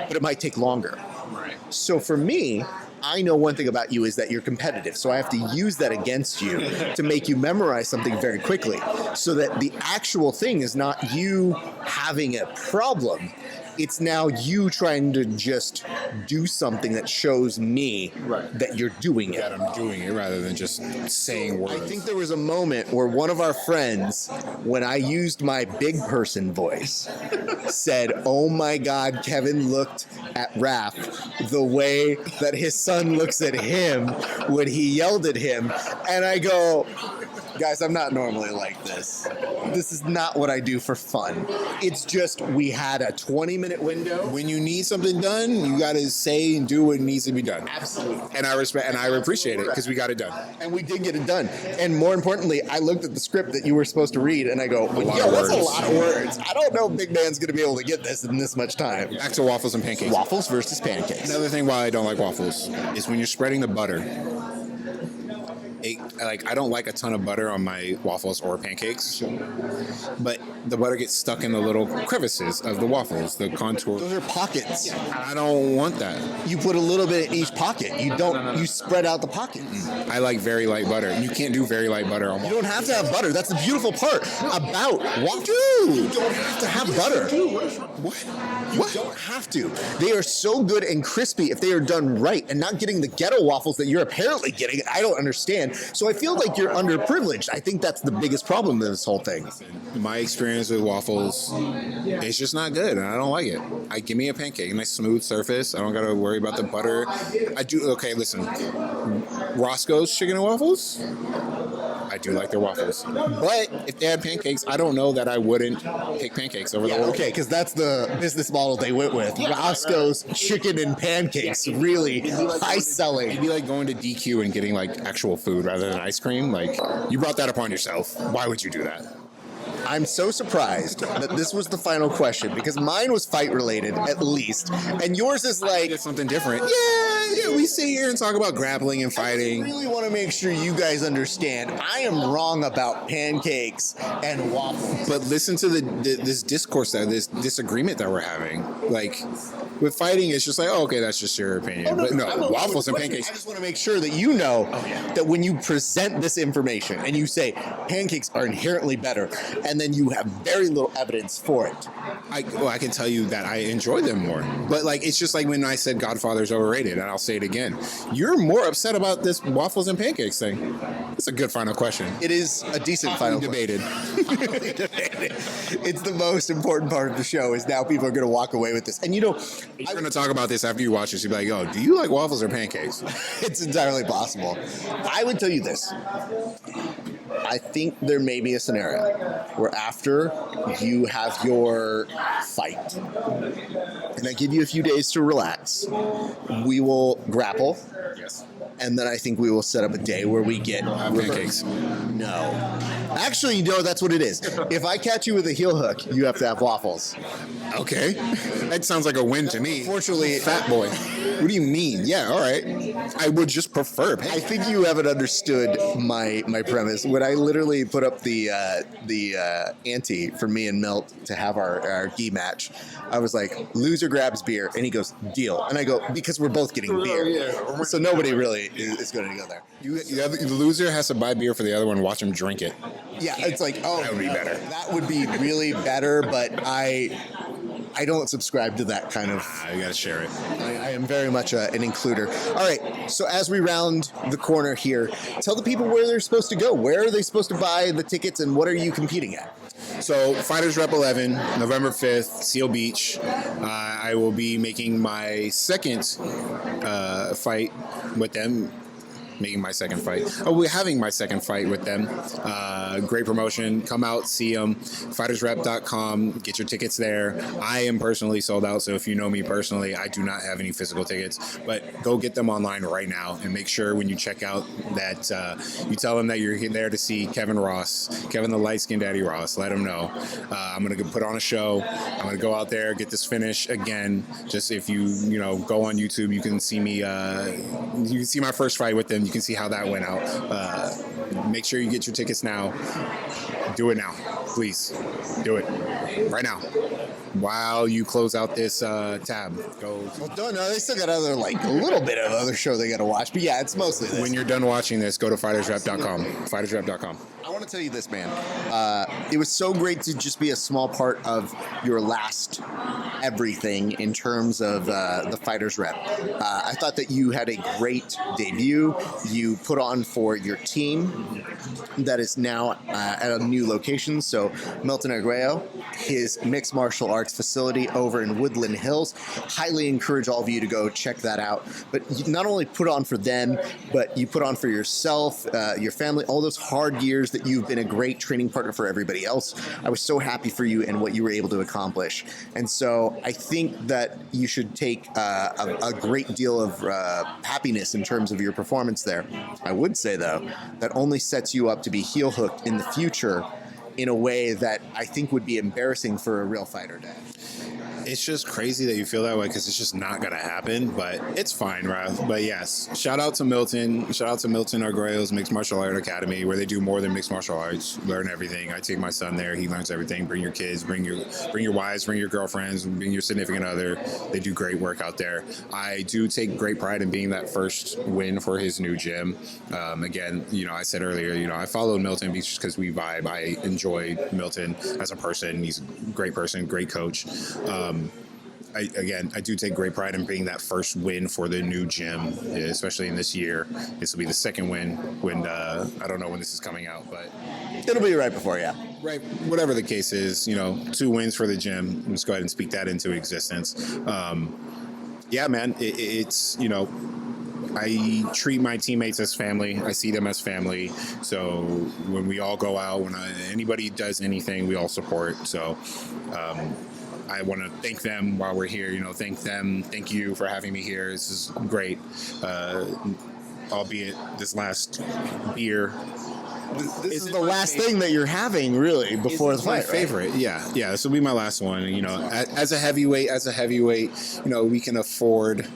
but it might take longer. Right. So for me, I know one thing about you is that you're competitive. So I have to use that against you to make you memorize something very quickly so that the actual thing is not you having a problem. It's now you trying to just do something that shows me that you're doing it. That I'm doing it rather than just saying words. I think there was a moment where one of our friends, when I used my big person voice, said, oh my God, Kevin looked at Raph the way that his son looks at him when he yelled at him. And I go, guys, I'm not normally like this. This is not what I do for fun. It's just we had a 20-minute window. When you need something done, you got to say and do what needs to be done. Absolutely. And I respect and I appreciate it because we got it done. And we did get it done. And more importantly, I looked at the script that you were supposed to read and I go, lot yo, of that's a words. lot of words. I don't know if Big Man's going to be able to get this in this much time. Back to waffles and pancakes. Waffles versus pancakes. Another thing why I don't like waffles is when you're spreading the butter. I don't like a ton of butter on my waffles or pancakes, but the butter gets stuck in the little crevices of the waffles, the contour. Those are pockets. I don't want that. You put a little bit in each pocket. You don't. You spread out the pockets. I like very light butter, and you can't do very light butter on You waffles. don't have to have butter. That's the beautiful part about waffles. You don't have to have butter. What? You don't have to. They are so good and crispy if they are done right and not getting the ghetto waffles that you're apparently getting. I don't understand. So I feel like you're underprivileged. I think that's the biggest problem with this whole thing. My experience with waffles, it's just not good, and I don't like it. Give me a pancake, a nice smooth surface. I don't got to worry about the butter. I do. Okay, listen. Roscoe's chicken and waffles. I do like their waffles. But if they had pancakes, I don't know that I wouldn't pick pancakes over the Yeah, waffles. okay, because that's the business model they went with. Roscoe's chicken and pancakes, really high selling. It'd be like going to DQ and getting like actual food rather than ice cream. Like, you brought that upon yourself. Why would you do that? I'm so surprised that this was the final question because mine was fight related at least, and yours is like It's something different. Yeah, we sit here and talk about grappling and I fighting. really want to make sure you guys understand I am wrong about pancakes and waffles. But listen to this discourse, this disagreement that we're having. Like, with fighting, it's just like, oh, okay, that's just your opinion. But no, I'm okay waffles with and the question. pancakes. I just want to make sure that you know that when you present this information and you say pancakes are inherently better, and then you have very little evidence for it. I can tell you that I enjoy them more. But like, it's just like when I said Godfather's overrated, and I'll say it again. You're more upset about this waffles and pancakes thing. It's a good final question. It is a decent final Debated. Hotly debated. It's the most important part of the show is now people are going to walk away with this. And you know, You're going to talk about this after you watch this. You'll be like, oh, do you like waffles or pancakes? it's entirely possible. I would tell you this. I think there may be a scenario where after you have your fight, and I give you a few days to relax, we will grapple. Yes. And then I think we will set up a day where we get Pancakes. No. Actually, you know, that's what it is. If I catch you with a heel hook, you have to have waffles. Okay. That sounds like a win to me. Unfortunately, Fat boy. What do you mean? Yeah, all right. I would just prefer I pancakes. think you haven't understood my premise. When I literally put up the ante for me and Milt to have our gi match, I was like, loser grabs beer, and he goes, deal. And I go, because we're both getting beer. So nobody really is going to go there. The loser has to buy beer for the other one, watch him drink it. Yeah, it's like, oh, That would be better. That would be really better, but I don't subscribe to that kind of. You got to share it. I am very much an includer. All right, so as we round the corner here, tell the people where they're supposed to go. Where are they supposed to buy the tickets, and what are you competing at? So, Fighters Rep 11, November 5th, Seal Beach. I will be making my second fight with them. Making my second fight. Oh, we're having my second fight with them. Great promotion. Come out, see them. FightersRep.com. Get your tickets there. I am personally sold out, so if you know me personally, I do not have any physical tickets. But go get them online right now and make sure when you check out that you tell them that you're there to see Kevin Ross, Kevin the light-skinned Daddy Ross. Let them know. I'm going to put on a show. I'm going to go out there, get this finish again. Just if you go on YouTube, you can see me. You can see my first fight with them. You can see how that went out. Make sure you get your tickets now. Do it now, please. Do it right now. While you close out this tab, go. Well, no, they still got a little bit of other show they got to watch. But yeah, it's mostly this. When you're done watching this, go to FightersRep.com. FightersRep.com. I want to tell you this, man. It was so great to just be a small part of your last everything in terms of the Fighters Rep. I thought that you had a great debut. You put on for your team that is now at a new location. So Milton Arguello, his mixed martial arts facility over in Woodland Hills. Highly encourage all of you to go check that out. But you not only put on for them, but you put on for yourself, your family, all those hard years that you've been a great training partner for everybody else. I was so happy for you and what you were able to accomplish. And so I think that you should take a great deal of happiness in terms of your performance there. I would say, though, that only sets you up to be heel hooked in the future in a way that I think would be embarrassing for a real fighter, Dad. It's just crazy that you feel that way because it's just not going to happen, but it's fine, Rav. But yes, shout out to Milton. Shout out to Milton Arguello's Mixed Martial Art Academy, where they do more than mixed martial arts. Learn everything. I take my son there. He learns everything. Bring your kids, bring your wives, bring your girlfriends, bring your significant other. They do great work out there. I do take great pride in being that first win for his new gym. Again, I said earlier, I followed Milton because we vibe. I enjoy Milton as a person. He's a great person, great coach. I do take great pride in being that first win for the new gym, especially in this year. This will be the second win when I don't know when this is coming out, but It'll be right before, yeah. right, whatever the case is, 2 wins for the gym. Let's go ahead and speak that into existence. Yeah, man, it's I treat my teammates as family. I see them as family. So when we all go out, when anybody does anything, we all support. So I want to thank them while we're here. Thank them. Thank you for having me here. This is great. Albeit this last beer. This is the last thing that you're having, really, before the fight. My favorite, right? Yeah. This will be my last one. As a heavyweight, we can afford,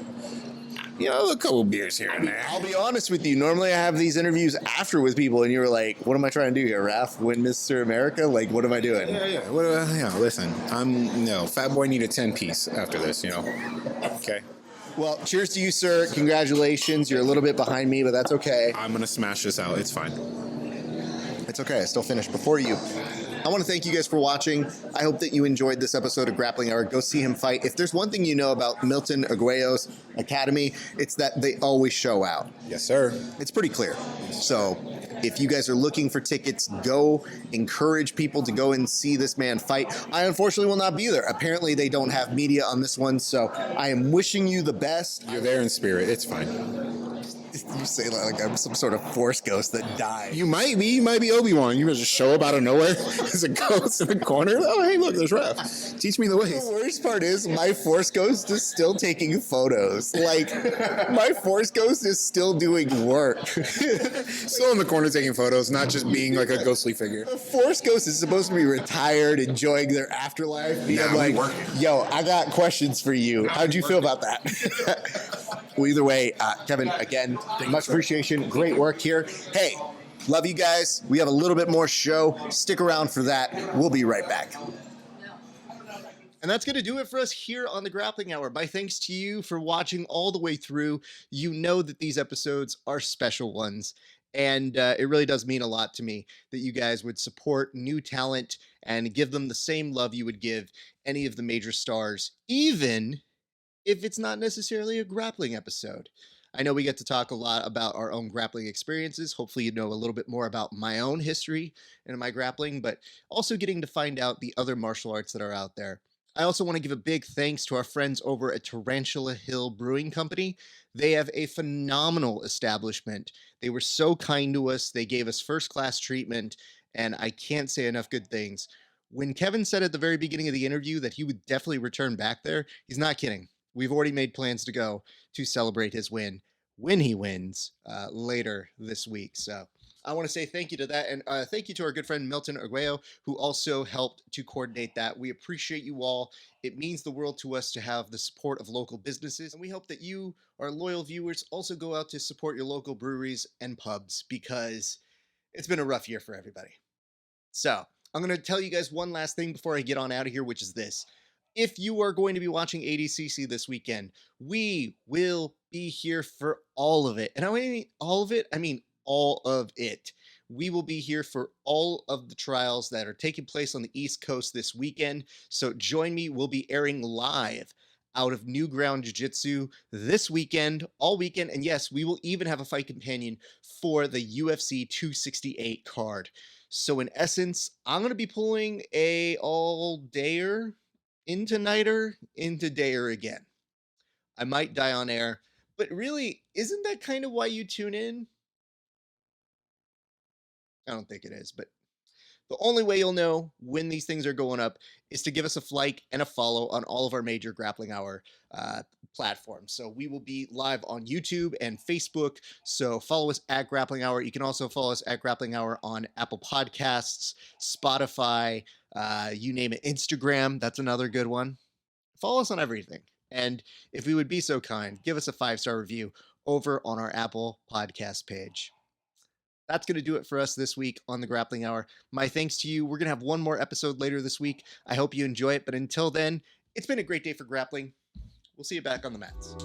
a couple beers here and there. I'll be honest with you. Normally, I have these interviews after with people, and you're like, "What am I trying to do here, Raph? Win Mr. America? Like, what am I doing?" Yeah. Listen, Fat Boy need a 10-piece after this. Okay. Well, cheers to you, sir. Congratulations. You're a little bit behind me, but that's okay. I'm gonna smash this out. It's fine. It's okay. I still finished before you. I want to thank you guys for watching. I hope that you enjoyed this episode of Grappling Hour. Go see him fight. If there's one thing you know about Milton Arguello's Academy, it's that they always show out. Yes, sir. It's pretty clear. So if you guys are looking for tickets, go encourage people to go and see this man fight. I unfortunately will not be there. Apparently they don't have media on this one, so I am wishing you the best. You're there in spirit. It's fine. You say like I'm some sort of force ghost that died. You might be. You might be Obi-Wan. You just show up out of nowhere as a ghost in the corner. Oh, hey, look, there's Raph. Teach me the ways. The worst part is my force ghost is still taking photos. Like, my force ghost is still doing work. Still in the corner taking photos, not just being like a ghostly figure. The force ghost is supposed to be retired, enjoying their afterlife. Nah, I'm like, yo, I got questions for you. How'd you feel about that? Well, either way, Kevin, again, much appreciation. Great work here. Hey, love you guys. We have a little bit more show. Stick around for that. We'll be right back. And that's going to do it for us here on the Grappling Hour. My thanks to you for watching all the way through. You know that these episodes are special ones. And it really does mean a lot to me that you guys would support new talent and give them the same love you would give any of the major stars, even if it's not necessarily a grappling episode. I know we get to talk a lot about our own grappling experiences. Hopefully you know a little bit more about my own history and my grappling, but also getting to find out the other martial arts that are out there. I also want to give a big thanks to our friends over at Tarantula Hill Brewing Company. They have a phenomenal establishment. They were so kind to us. They gave us first-class treatment, and I can't say enough good things. When Kevin said at the very beginning of the interview that he would definitely return back there, he's not kidding. We've already made plans to go to celebrate his win when he wins later this week. So I want to say thank you to that. And thank you to our good friend Milton Arguello, who also helped to coordinate that. We appreciate you all. It means the world to us to have the support of local businesses. And we hope that you, our loyal viewers, also go out to support your local breweries and pubs, because it's been a rough year for everybody. So I'm going to tell you guys one last thing before I get on out of here, which is this. If you are going to be watching ADCC this weekend, we will be here for all of it. And I mean all of it, I mean all of it. We will be here for all of the trials that are taking place on the East Coast this weekend. So join me. We'll be airing live out of New Ground Jiu-Jitsu this weekend, all weekend. And yes, we will even have a fight companion for the UFC 268 card. So in essence, I'm going to be pulling a all-dayer into nighter, into dayer again. I might die on air, but really, isn't that kind of why you tune in? I don't think it is, but the only way you'll know when these things are going up is to give us a like and a follow on all of our major Grappling Hour platforms. So we will be live on YouTube and Facebook. So follow us at Grappling Hour. You can also follow us at Grappling Hour on Apple Podcasts, Spotify, you name it, Instagram. That's another good one. Follow us on everything. And if we would be so kind, give us a 5-star review over on our Apple Podcast page. That's going to do it for us this week on the Grappling Hour. My thanks to you. We're going to have one more episode later this week. I hope you enjoy it. But until then, it's been a great day for grappling. We'll see you back on the mats.